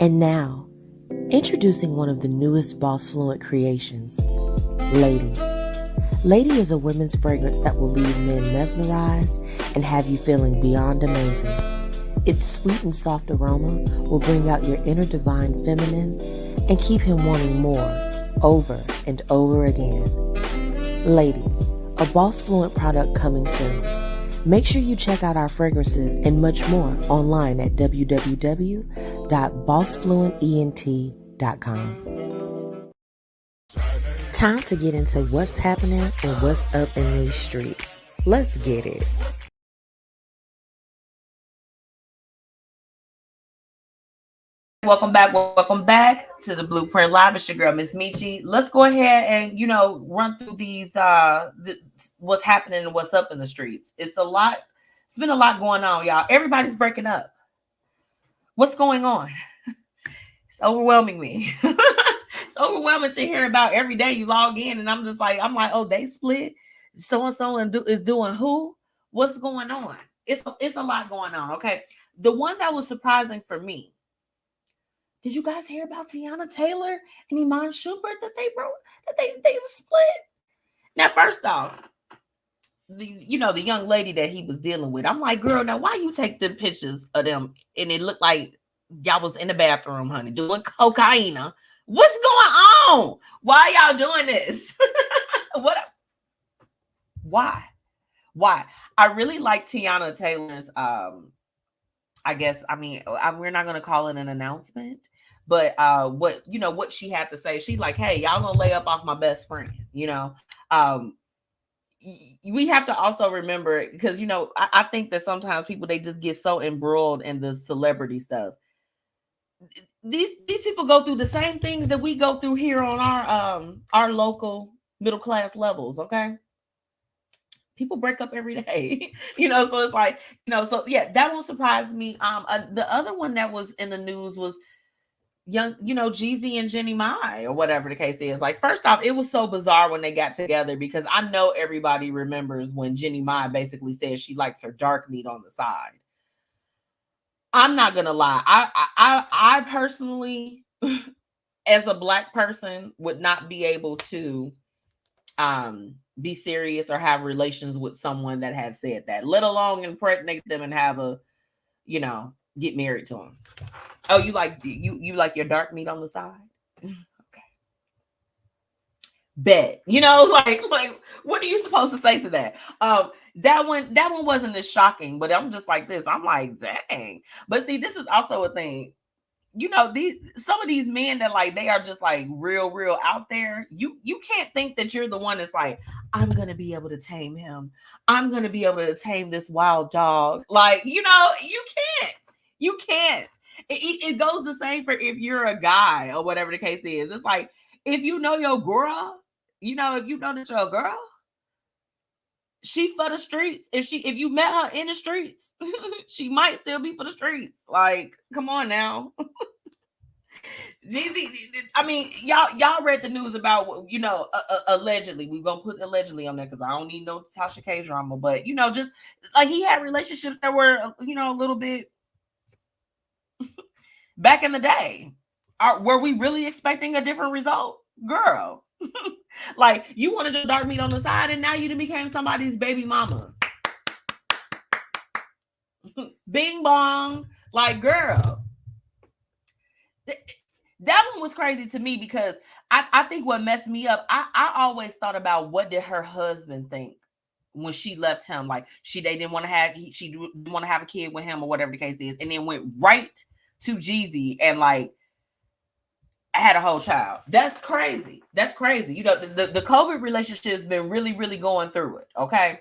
And now, introducing one of the newest BossFluent creations, Lady. Lady is a women's fragrance that will leave men mesmerized and have you feeling beyond amazing. Its sweet and soft aroma will bring out your inner divine feminine and keep him wanting more, over and over again. Lady, a BossFluent product coming soon. Make sure you check out our fragrances and much more online at www.bossfluentent.com. Time to get into what's happening and what's up in these streets. Let's get it. Welcome back to the Blueprint Live. It's your girl, MzMetchi. Let's go ahead and, run through these, what's happening and what's up in the streets. It's been a lot going on, y'all. Everybody's breaking up. What's going on? It's overwhelming me. It's overwhelming to hear about every day you log in, and I'm like, oh, they split. So-and-so is doing who? What's going on? It's a lot going on, okay? The one that was surprising for me, did you guys hear about Teyana Taylor and Iman Shumpert that they split? Now, first off, the young lady that he was dealing with, I'm like, girl, now why you take the pictures of them and it looked like y'all was in the bathroom, honey, doing cocaine? What's going on? Why y'all doing this? Why? I really like Teyana Taylor's, we're not going to call it an announcement, but what she had to say, she like, hey, y'all gonna lay up off my best friend, we have to also remember, because I think that sometimes people, they just get so embroiled in the celebrity stuff. These people go through the same things that we go through here on our local middle class levels, okay? People break up every day, so it's like, so yeah, that one surprised me. The other one that was in the news was Jeezy and Jenny Mai, or whatever the case is. Like, first off, it was so bizarre when they got together, because I know everybody remembers when Jenny Mai basically said she likes her dark meat on the side. I'm not gonna lie. I personally, as a Black person, would not be able to be serious or have relations with someone that had said that, let alone impregnate them and have get married to them. Oh, you like your dark meat on the side? Okay. Bet. Like what are you supposed to say to that? That one wasn't as shocking, but I'm just like this. I'm like, dang. But see, this is also a thing. Some of these men that like, they are just like real out there. You can't think that you're the one that's like, I'm gonna be able to tame him. I'm gonna be able to tame this wild dog. Like, you can't. You can't. It goes the same for if you're a guy or whatever the case is. It's like, if you know your girl, if you know that your girl, she for the streets. If you met her in the streets, she might still be for the streets. Like, come on now. Jeezy, I mean, y'all read the news about, allegedly. We're gonna put allegedly on there because I don't need no Tasha K drama, but just like, he had relationships that were, a little bit back in the day. Were we really expecting a different result? Girl. Like, you wanted your dark meat on the side, and now you done became somebody's baby mama. Bing bong. Like, girl. That one was crazy to me because I think what messed me up, I always thought about what did her husband think when she left him. Like, she didn't want to have a kid with him or whatever the case is, and then went right to Jeezy and like I had a whole child. That's crazy. That's crazy. You know, the COVID relationship has been really, really going through it. Okay.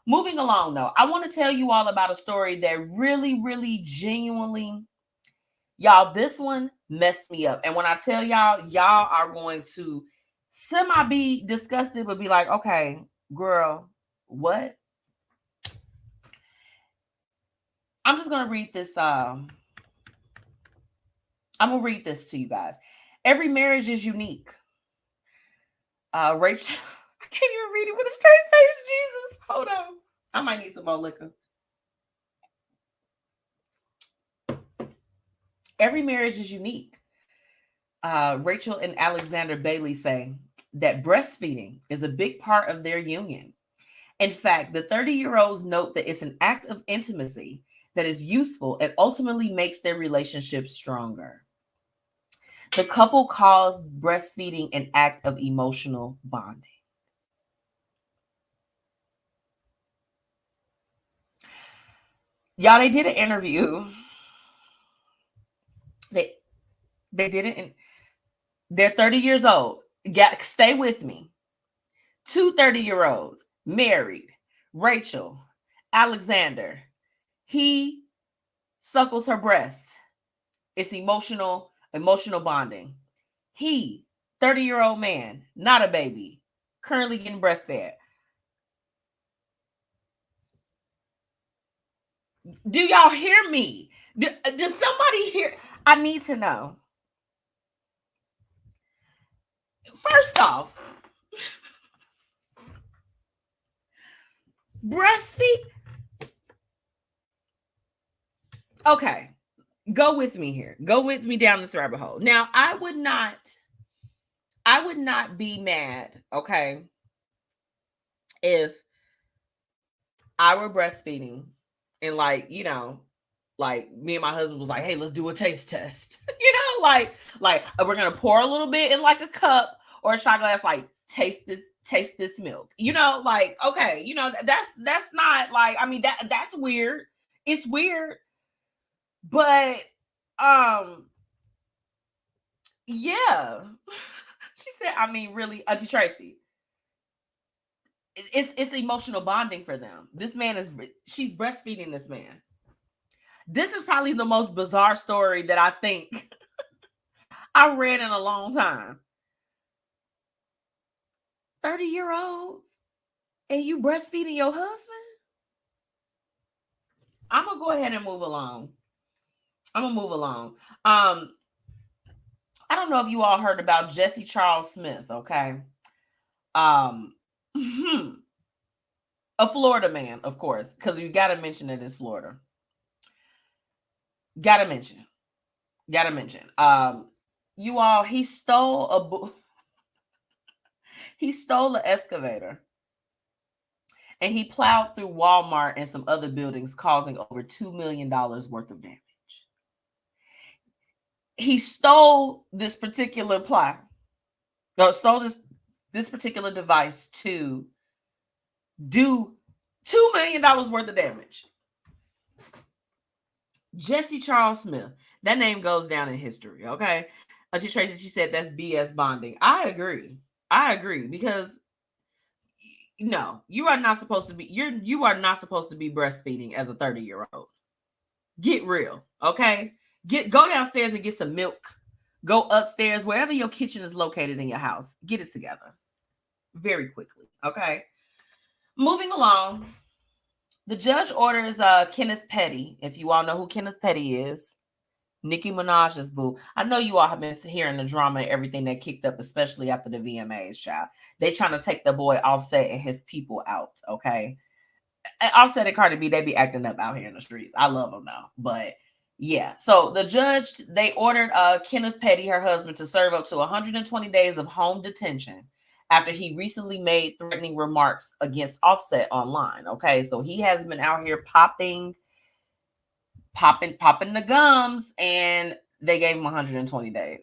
Moving along though, I want to tell you all about a story that really, really genuinely, y'all, this one messed me up. And when I tell y'all, y'all are going to semi be disgusted, but be like, okay, girl, what? I'm just going to read this. I'm going to read this to you guys. Every marriage is unique. Rachel, I can't even read it with a straight face. Jesus, hold on. I might need some more liquor. Every marriage is unique. Rachel and Alexander Bailey say that breastfeeding is a big part of their union. In fact, the 30-year-olds note that it's an act of intimacy that is useful and ultimately makes their relationship stronger. The couple calls breastfeeding an act of emotional bonding. Y'all, they did an interview. They did it. They're 30 years old. Stay with me. 2 30-year-olds married. Rachel, Alexander. He suckles her breasts. It's emotional bonding. He, 30-year-old man, not a baby, currently getting breastfed. Do y'all hear me? Does somebody hear? I need to know. First off, breastfeed. Okay, go with me here. Go with me down this rabbit hole. Now, I would not be mad, okay, if I were breastfeeding and like, you know, like me and my husband was like, hey, let's do a taste test. You know, like we're gonna pour a little bit in like a cup or a shot glass, like taste this milk. You know, like, okay, you know, that's not like, I mean, that's weird. It's weird. But yeah. She said, I mean, really, Auntie Tracy. It's emotional bonding for them. This man she's breastfeeding this man. This is probably the most bizarre story that I think I read in a long time. 30-year-olds and you breastfeeding your husband? I'm going to go ahead and move along. I don't know if you all heard about Jesse Charles Smith, okay? A Florida man, of course, because you got to mention it is Florida. Gotta mention. You all, he stole an excavator and he plowed through Walmart and some other buildings, causing over $2 million worth of damage. He stole this particular this particular device to do $2 million worth of damage. Jesse Charles Smith. That name goes down in history, okay? She said that's BS bonding. I agree because no, you are not supposed to be breastfeeding as a 30-year-old. Get real, okay? Go downstairs and get some milk. Go upstairs, wherever your kitchen is located in your house. Get it together very quickly, okay? Moving along. The judge orders Kenneth Petty. If you all know who Kenneth Petty is, Nicki Minaj's boo. I know you all have been hearing the drama and everything that kicked up, especially after the VMAs, child. They trying to take the boy Offset and his people out, okay? Offset and Cardi B, they be acting up out here in the streets. I love them though, but Yeah. So the judge, they ordered Kenneth Petty, her husband, to serve up to 120 days of home detention after he recently made threatening remarks against Offset online. Okay. So he has been out here popping the gums, and they gave him 120 days.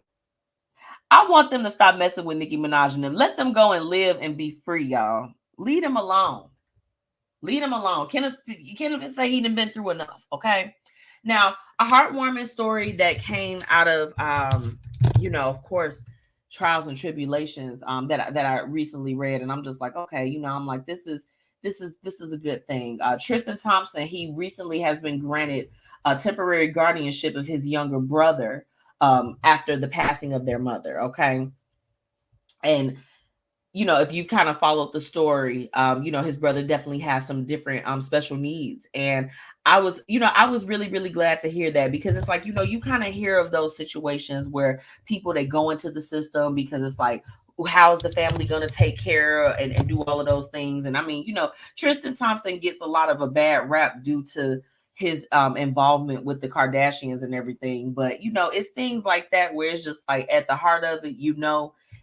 I want them to stop messing with Nicki Minaj and them. Let them go and live and be free, y'all. Leave them alone. Leave him alone. Kenneth say he done been through enough. Okay. Now, a heartwarming story that came out of, of course, trials and tribulations that I recently read, and I'm just like, okay, I'm like, this is a good thing. Tristan Thompson, he recently has been granted a temporary guardianship of his younger brother after the passing of their mother. Okay, and if you've kind of followed the story, his brother definitely has some different special needs. And I was really, really glad to hear that, because it's like, you kind of hear of those situations where people, they go into the system because it's like, how is the family going to take care of and do all of those things? And I mean, Tristan Thompson gets a lot of a bad rap due to his involvement with the Kardashians and everything. But, it's things like that where it's just like at the heart of it,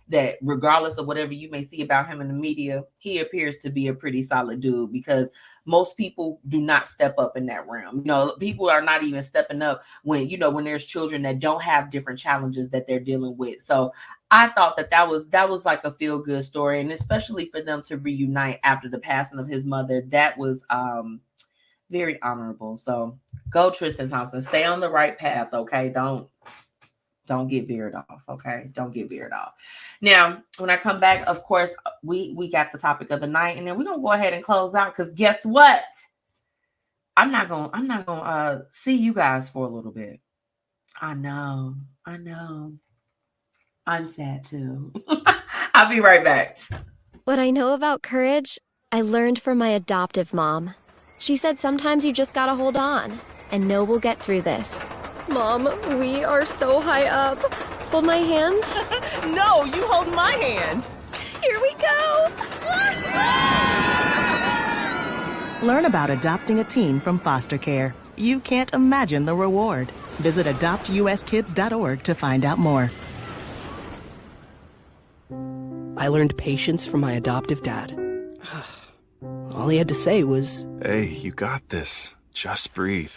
that regardless of whatever you may see about him in the media, he appears to be a pretty solid dude, because most people do not step up in that realm. People are not even stepping up when there's children that don't have different challenges that they're dealing with. So I thought that was like a feel good story. And especially for them to reunite after the passing of his mother, that was very honorable. So go Tristan Thompson, stay on the right path. Okay. Don't get veered off. Okay. Don't get veered off. Now, when I come back, of course, we got the topic of the night, and then we're going to go ahead and close out, because guess what? I'm not going to see you guys for a little bit. I know. I'm sad too. I'll be right back. What I know about courage, I learned from my adoptive mom. She said sometimes you just gotta hold on and know we'll get through this. Mom, we are so high up. Hold my hand. No, you hold my hand. Here we go. Learn about adopting a teen from foster care. You can't imagine the reward. Visit adoptuskids.org to find out more. I learned patience from my adoptive dad. All he had to say was, "Hey, you got this. Just breathe."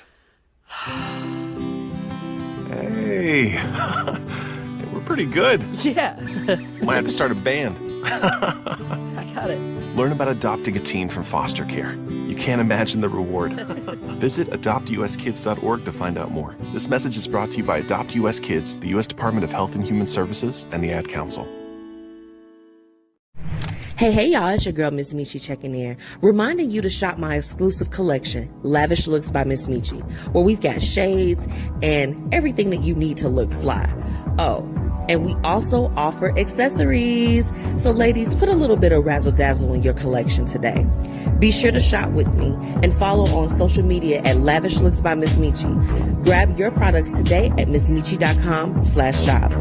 Hey, we're pretty good. Yeah. Might have to start a band. I got it. Learn about adopting a teen from foster care. You can't imagine the reward. Visit adoptuskids.org to find out more. This message is brought to you by Adopt US Kids, the U.S. Department of Health and Human Services, and the Ad Council. Hey, y'all, it's your girl, MzMetchi, checking in, reminding you to shop my exclusive collection, Lavish Looks by MzMetchi, where we've got shades and everything that you need to look fly. Oh, and we also offer accessories. So ladies, put a little bit of razzle dazzle in your collection today. Be sure to shop with me and follow on social media at Lavish Looks by MzMetchi. Grab your products today at MzMetchi.com/shop.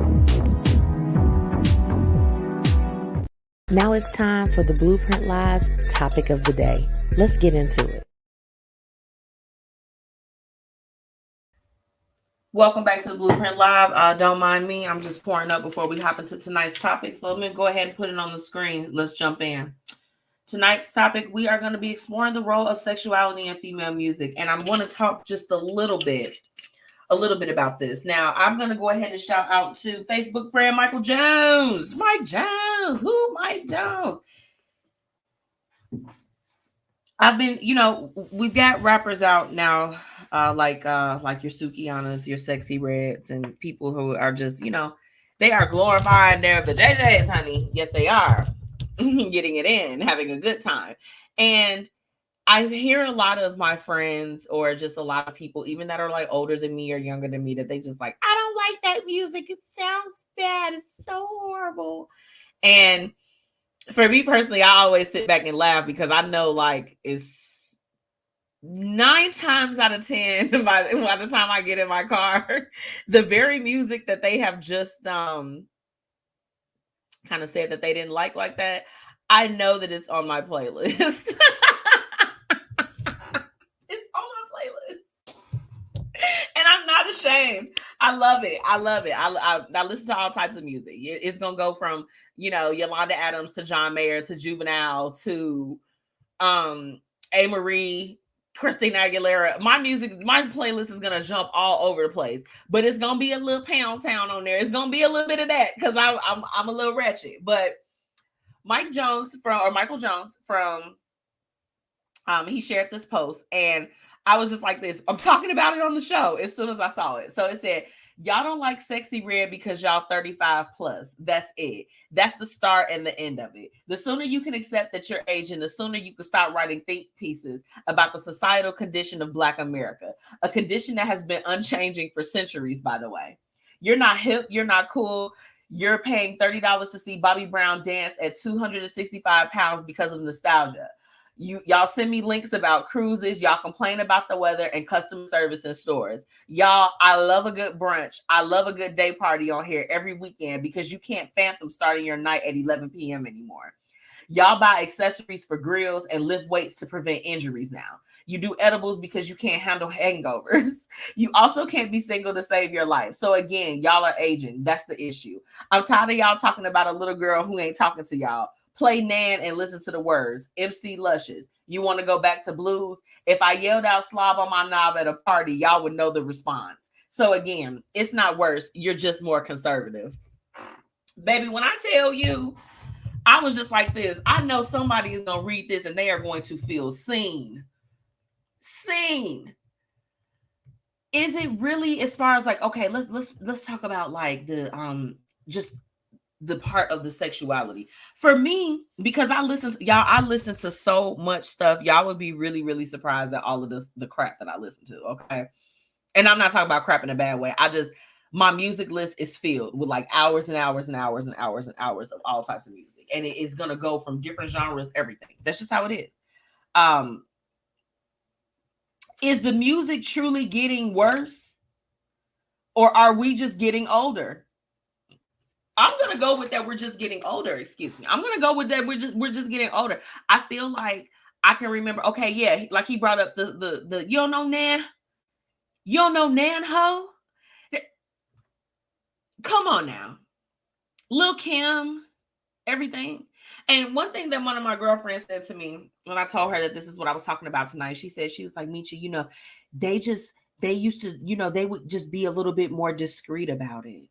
Now it's time for the Blueprint Live's topic of the day. Let's get into it. Welcome back to the Blueprint Live. Don't mind me. I'm just pouring up before we hop into tonight's topic. So let me go ahead and put it on the screen. Let's jump in. Tonight's topic, we are going to be exploring the role of sexuality in female music. And I want to talk just a little bit about this. Now, I'm going to go ahead and shout out to Facebook friend Michael Jones. Mike Jones. Who? Mike Jones. I've been, we've got rappers out now, like your Sukianas, your Sexy Reds, and people who are just, they are glorifying their the JJs, honey. Yes, they are. Getting it in, having a good time. And I hear a lot of my friends, or just a lot of people, even that are like older than me or younger than me, that they just like, I don't like that music. It sounds bad. It's so horrible. And for me personally, I always sit back and laugh, because I know like it's 9 times out of 10 by the time I get in my car, the very music that they have just kind of said that they didn't like that, I know that it's on my playlist. It's on my playlist. And I'm not saying? I love it. I love it. I listen to all types of music. It's gonna go from, you know, Yolanda Adams to John Mayer to Juvenile to A. Marie, Christina Aguilera. My playlist is gonna jump all over the place, but it's gonna be a little Pound Town on there. It's gonna be a little bit of that because I'm a little wretched. But Michael Jones from he shared this post, and I was just like this. I'm talking about it on the show as soon as I saw it. So it said, y'all don't like Sexy Red because y'all 35 plus. That's it. That's the start and the end of it. The sooner you can accept that you're aging, the sooner you can start writing think pieces about the societal condition of Black America, a condition that has been unchanging for centuries, by the way. You're not hip. You're not cool. You're paying $30 to see Bobby Brown dance at 265 pounds because of nostalgia. Y'all send me links about cruises. Y'all complain about the weather and customer service in stores. Y'all, I love a good brunch. I love a good day party on here every weekend because you can't phantom starting your night at 11 p.m. anymore. Y'all buy accessories for grills and lift weights to prevent injuries now. You do edibles because you can't handle hangovers. You also can't be single to save your life. So again, y'all are aging. That's the issue. I'm tired of y'all talking about a little girl who ain't talking to y'all. Play Nan and listen to the words. MC Luscious. You want to go back to blues? If I yelled out slob on my knob at a party, y'all would know the response. So again, it's not worse. You're just more conservative. Baby, when I tell you, I was just like this. I know somebody is going to read this and they are going to feel seen. Seen. Is it really, as far as like, okay, let's talk about like the just the part of the sexuality for me, because I listen to so much stuff. Y'all would be really, really surprised at all of the crap that I listen to. Okay. And I'm not talking about crap in a bad way. My music list is filled with like hours and hours and hours and hours and hours of all types of music. And it is going to go from different genres, everything. That's just how it is. Is the music truly getting worse? Or are we just getting older? I'm going to go with that. We're just getting older. Excuse me. I'm going to go with that. We're just getting older. I feel like I can remember. Okay. Yeah. Like he brought up the you don't know Nan. You don't know Nan ho. Come on now. Lil Kim, everything. And one thing that one of my girlfriends said to me when I told her that this is what I was talking about tonight, she was like, Mechi, you know, they used to, you know, they would just be a little bit more discreet about it.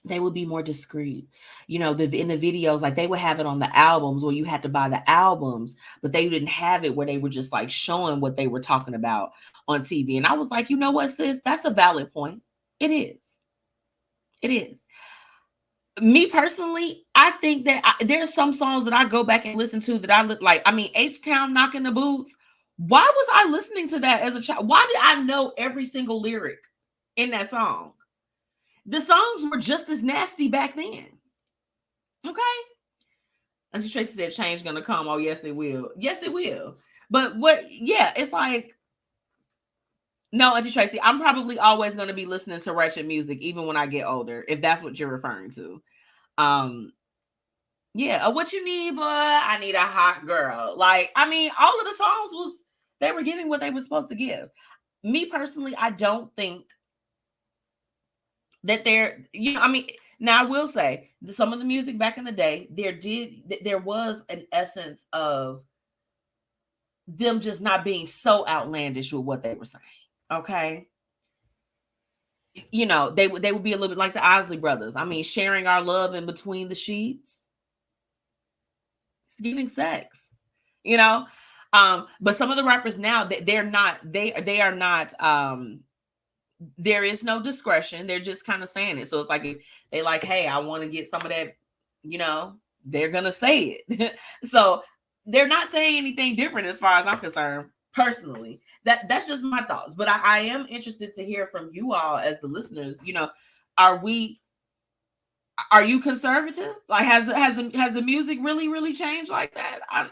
They would be more discreet, you know, in the videos, like they would have it on the albums where you had to buy the albums, but they didn't have it where they were just like showing what they were talking about on TV. And I was like, you know what, sis, that's a valid point. It is. It is. Me personally, I think that there's some songs that I go back and listen to that I look like, I mean, H-Town Knocking the Boots. Why was I listening to that as a child? Why did I know every single lyric in that song? The songs were just as nasty back then. Okay. Auntie Tracy said change gonna come. Oh, yes, it will. Yes, it will. But it's like, no, Auntie Tracy, I'm probably always gonna be listening to ratchet music, even when I get older, if that's what you're referring to. What you need, boy? I need a hot girl. Like, I mean, all of the songs they were giving what they were supposed to give. Me personally, I don't think that now I will say some of the music back in the day, there was an essence of them just not being so outlandish with what they were saying. Okay. You know, they would be a little bit like the Isley Brothers. I mean, sharing our love in between the sheets. It's giving sex, you know? But some of the rappers now, they are not, there is no discretion. They're just kind of saying it. So it's like, if they like, hey, I want to get some of that, you know, they're going to say it. So they're not saying anything different as far as I'm concerned, personally. That's just my thoughts. But I am interested to hear from you all as the listeners. You know, are you conservative? Like, has the music really, really changed like that? I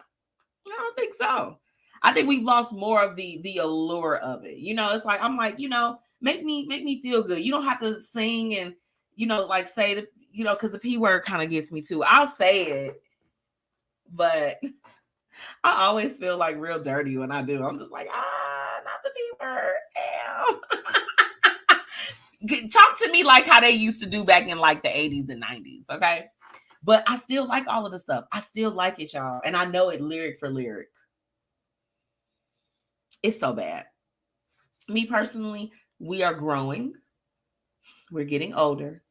don't think so. I think we've lost more of the allure of it. You know, it's like, I'm like, you know, make me feel good. You don't have to sing and, you know, like say the, you know, because the P word kind of gets me too. I'll say it, but I always feel like real dirty when I do. I'm just like, not the P word. Talk to me like how they used to do back in like the 80s and 90s, okay? But I still like all of the stuff. I still like it, y'all. And I know it lyric for lyric. It's so bad. Me personally, we are growing. We're getting older.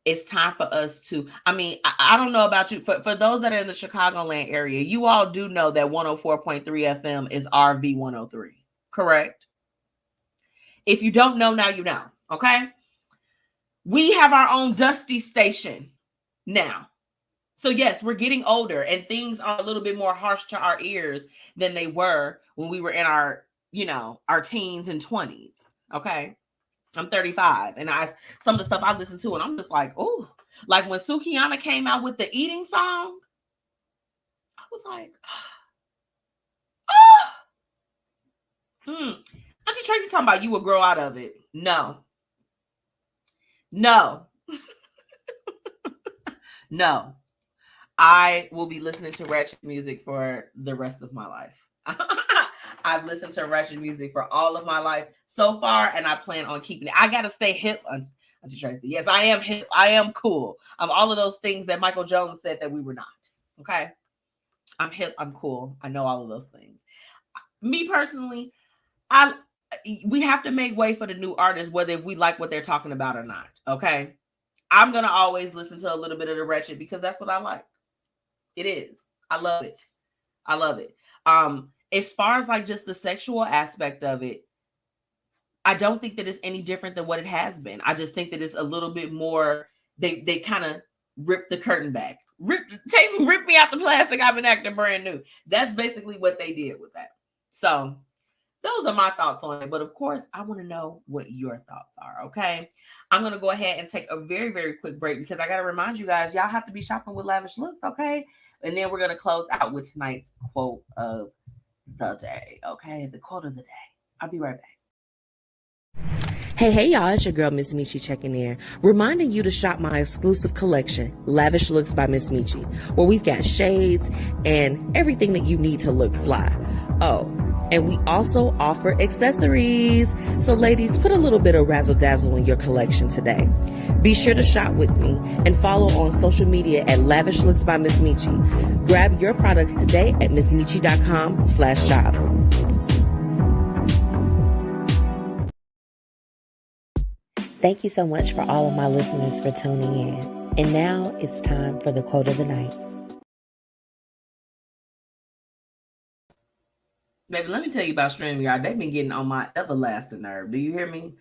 It's time for us to, I don't know about you. For those that are in the Chicagoland area, you all do know that 104.3 FM is RV 103, correct? If you don't know, now you know, okay? We have our own Dusty station now. So yes, we're getting older and things are a little bit more harsh to our ears than they were when we were in our, our teens and 20s, okay? I'm 35 and some of the stuff I listen to and I'm just like, oh, like when Sukihana came out with the eating song, I was like, Auntie Tracy talking about you will grow out of it. No. No. I will be listening to ratchet music for the rest of my life. I've listened to ratchet music for all of my life so far, and I plan on keeping it. I gotta stay hip, Auntie Tracy. Yes, I am hip. I am cool. I'm all of those things that Michael Jones said that we were not. Okay, I'm hip. I'm cool. I know all of those things. Me personally, we have to make way for the new artists, whether we like what they're talking about or not. Okay, I'm gonna always listen to a little bit of the ratchet because that's what I like. It is. I love it. I love it. As far as like just the sexual aspect of it, I don't think that it's any different than what it has been. I just think that it's a little bit more, they kind of ripped the curtain back. Rip me out the plastic. I've been acting brand new. That's basically what they did with that. So those are my thoughts on it. But of course, I want to know what your thoughts are. Okay. I'm going to go ahead and take a very, very quick break because I got to remind you guys, y'all have to be shopping with lavish looks. Okay. And then we're going to close out with tonight's quote of the day. Okay. The quote of the day. I'll be right back. Hey, y'all, it's your girl, MzMetchi, checking in, reminding you to shop my exclusive collection, Lavish Looks by MzMetchi, where we've got shades and everything that you need to look fly. Oh, and we also offer accessories. So ladies, put a little bit of razzle dazzle in your collection today. Be sure to shop with me and follow on social media at Lavish Looks by MzMetchi. Grab your products today at MzMetchi.com/shop. Thank you so much for all of my listeners for tuning in. And now it's time for the quote of the night. Baby, let me tell you about StreamYard. They've been getting on my everlasting nerve. Do you hear me?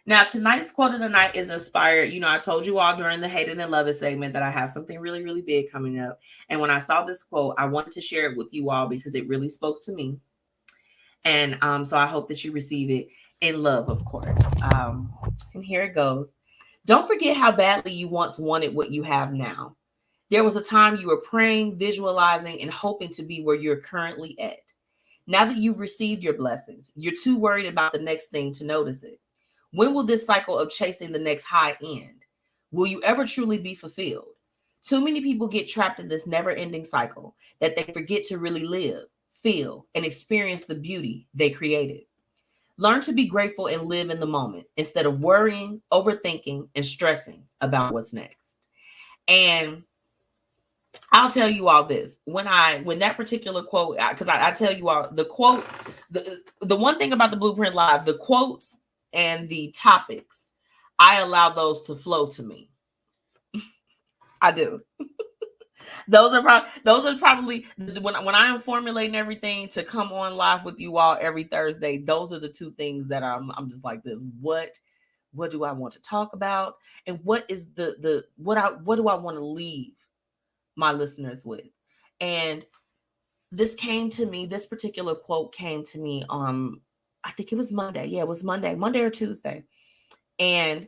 Now, tonight's quote of the night is inspired. I told you all during the Hate It and Love It segment that I have something really, really big coming up. And when I saw this quote, I wanted to share it with you all because it really spoke to me. And so I hope that you receive it in love, of course. And here it goes. Don't forget how badly you once wanted what you have now. There was a time you were praying, visualizing, and hoping to be where you're currently at. Now that you've received your blessings, you're too worried about the next thing to notice it. When will this cycle of chasing the next high end? Will you ever truly be fulfilled? Too many people get trapped in this never-ending cycle that they forget to really live, feel, and experience the beauty they created. Learn to be grateful and live in the moment instead of worrying, overthinking, and stressing about what's next. And I'll tell you all this. When that particular quote, because I tell you all the quotes, the one thing about the Blueprint Live, the quotes and the topics, I allow those to flow to me. I do. Those are probably when I am formulating everything to come on live with you all every Thursday. Those are the two things that I'm just like this. What do I want to talk about, and what is what do I want to leave my listeners with? And this particular quote came to me on, I think it was Monday. Yeah, it was Monday or Tuesday. And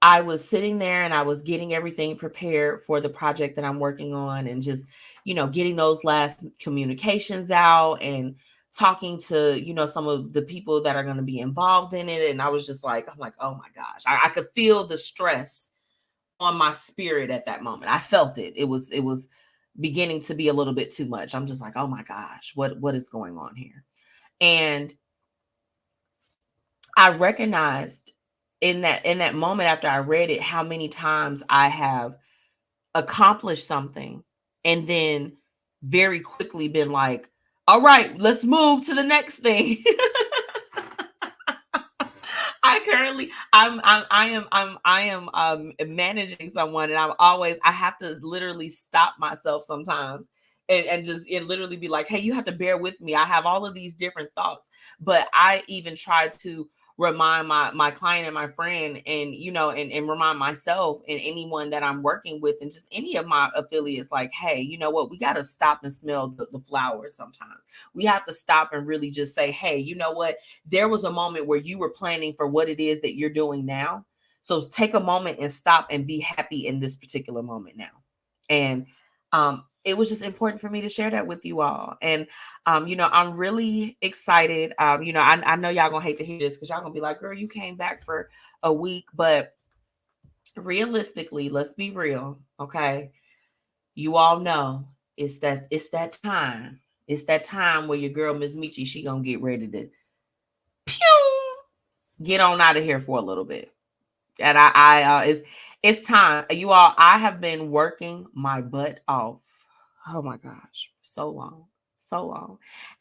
I was sitting there and I was getting everything prepared for the project that I'm working on and just, getting those last communications out and talking to, some of the people that are going to be involved in it. And I was just like, I'm like, oh my gosh, I could feel the stress on my spirit at that moment. I felt it. It was beginning to be a little bit too much. I'm just like, oh my gosh, what is going on here? And I recognized in that moment after I read it, how many times I have accomplished something and then very quickly been like, all right, let's move to the next thing. I am managing someone, and I have to literally stop myself sometimes and just literally be like, hey, you have to bear with me. I have all of these different thoughts, but I even try to remind my client and my friend, and and remind myself and anyone that I'm working with, and just any of my affiliates, like, hey, you know what, we got to stop and smell the flowers. Sometimes we have to stop and really just say, hey, you know what, there was a moment where you were planning for what it is that you're doing now. So take a moment and stop and be happy in this particular moment now. And it was just important for me to share that with you all. And, I'm really excited. I know y'all gonna hate to hear this because y'all gonna be like, girl, you came back for a week. But realistically, let's be real, okay? You all know it's that time. It's that time where your girl, MzMetchi, she gonna get ready to get on out of here for a little bit. And it's time. You all, I have been working my butt off. Oh my gosh, so long.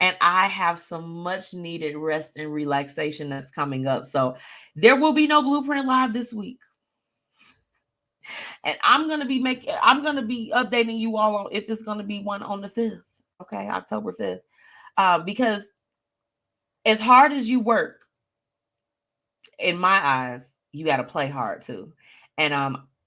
And I have some much needed rest and relaxation that's coming up. So there will be no Blueprint Live this week. And I'm going to be updating you all on if it's going to be one on the 5th. Okay, October 5th. Because as hard as you work, in my eyes, you got to play hard too. And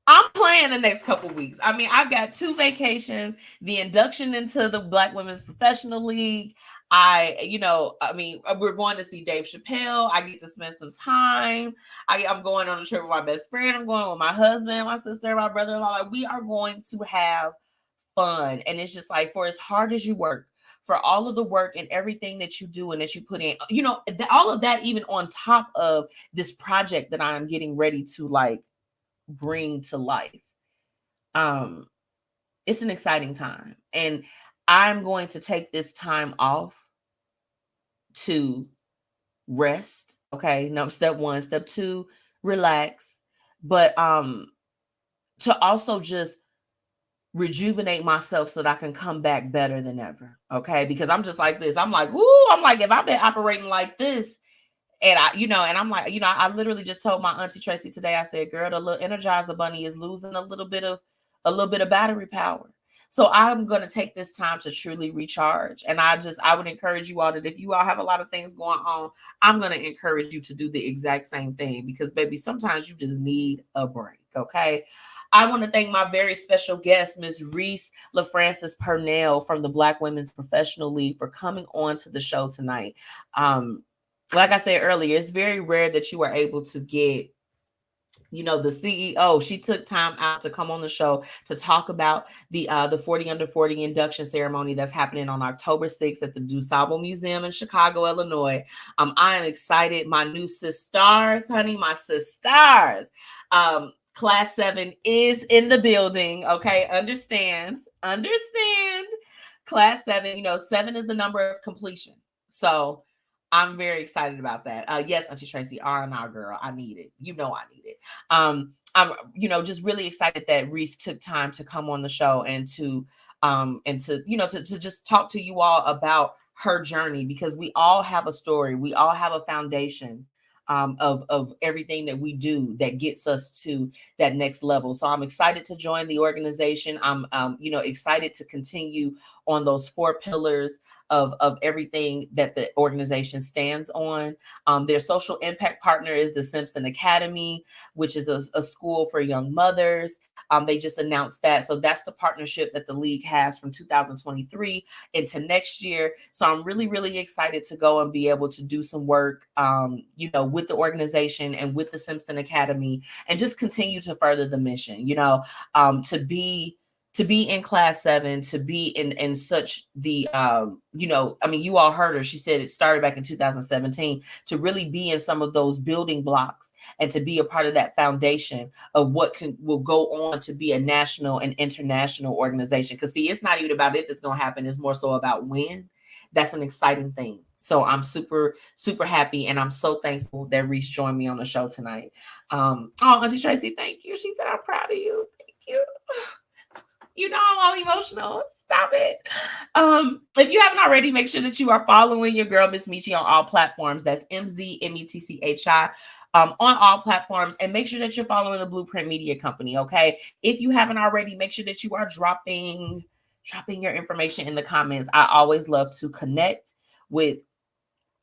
I'm playing the next couple weeks. I mean, I've got 2 vacations, the induction into the Black Women's Professional League. We're going to see Dave Chappelle. I get to spend some time. I'm going on a trip with my best friend. I'm going with my husband, my sister, my brother-in-law. Like, we are going to have fun. And it's just like, for as hard as you work, for all of the work and everything that you do and that you put in, all of that, even on top of this project that I'm getting ready to like bring to life. It's an exciting time, and I'm going to take this time off to rest. Okay. No, step 1, step 2, relax, but to also just rejuvenate myself so that I can come back better than ever. Okay. Because I'm just like this. I'm like, if I've been operating like this, and I literally just told my auntie Tracy today, I said, girl, the little Energizer bunny is losing a little bit of battery power. So I'm going to take this time to truly recharge. And I would encourage you all that if you all have a lot of things going on, I'm going to encourage you to do the exact same thing, because baby, sometimes you just need a break. Okay. I want to thank my very special guest, Ms. Reese LaFrances Purnell from the Black Women's Professional League, for coming on to the show tonight. Like I said earlier, it's very rare that you are able to get, the CEO. She took time out to come on the show to talk about the 40 Under 40 induction ceremony that's happening on October 6th at the DuSable Museum in Chicago, Illinois. I am excited. My new sisters, honey, my sisters. Class 7 is in the building. Okay. Understand. Class 7, 7 is the number of completion. So I'm very excited about that. Yes, Auntie Tracy, R&R girl, I need it. I need it. I'm, just really excited that Reese took time to come on the show and to just talk to you all about her journey, because we all have a story. We all have a foundation of everything that we do that gets us to that next level. So I'm excited to join the organization. I'm, excited to continue on those 4 pillars of everything that the organization stands on. Their social impact partner is the Simpson Academy, which is a school for young mothers. They just announced that. So that's the partnership that the league has from 2023 into next year. So I'm really, really excited to go and be able to do some work, with the organization and with the Simpson Academy, and just continue to further the mission, to be in Class 7, to be in such the, you all heard her. She said it started back in 2017, to really be in some of those building blocks and to be a part of that foundation of what will go on to be a national and international organization. Because see, it's not even about if it's going to happen. It's more so about when. That's an exciting thing. So I'm super, super happy, and I'm so thankful that Reese joined me on the show tonight. Oh, Auntie Tracy, thank you. She said, I'm proud of you. Thank you. You know I'm all emotional. Stop it. If you haven't already, make sure that you are following your girl, MzMetchi, on all platforms. That's MzMetchi. On all platforms, and make sure that you're following the Blueprint Media Company. Okay. If you haven't already, make sure that you are dropping your information in the comments. I always love to connect with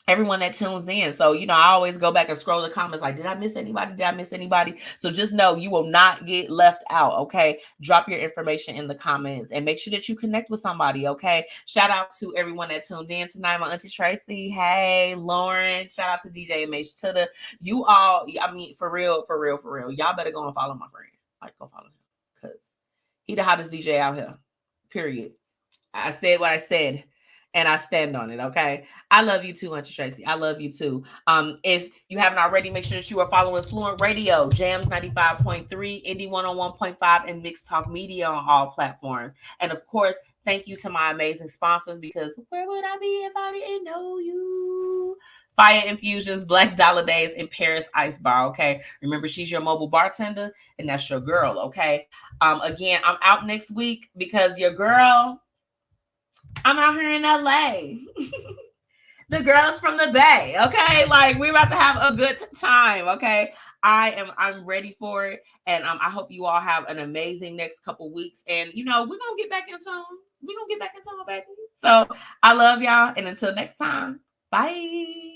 everyone that tunes in. So, I always go back and scroll the comments like, did I miss anybody? Did I miss anybody? So just know you will not get left out, okay? Drop your information in the comments and make sure that you connect with somebody, okay? Shout out to everyone that tuned in tonight. My Auntie Tracy, hey, Lauren. Shout out to DJ MH. You all, I mean, for real. Y'all better go and follow my friend. Like, go follow him because he the hottest DJ out here, period. I said what I said, and I stand on it, okay? I love you too, Auntie Tracy. I love you too. If you haven't already, make sure that you are following Fluent Radio, Jams 95.3, Indie 101.5, and Mixed Talk Media on all platforms. And of course, thank you to my amazing sponsors, because where would I be if I didn't know you? Fiya Infusions, Black Dollar Days, and Paris Ice Bar, okay? Remember, she's your mobile bartender, and that's your girl, okay? Again, I'm out next week because your girl, I'm out here in LA. The girls from the Bay, okay? Like, we're about to have a good time, okay? I'm ready for it, and I hope you all have an amazing next couple weeks. And we're gonna get back in tune. We're gonna get back in tune, baby. So I love y'all, and until next time, bye.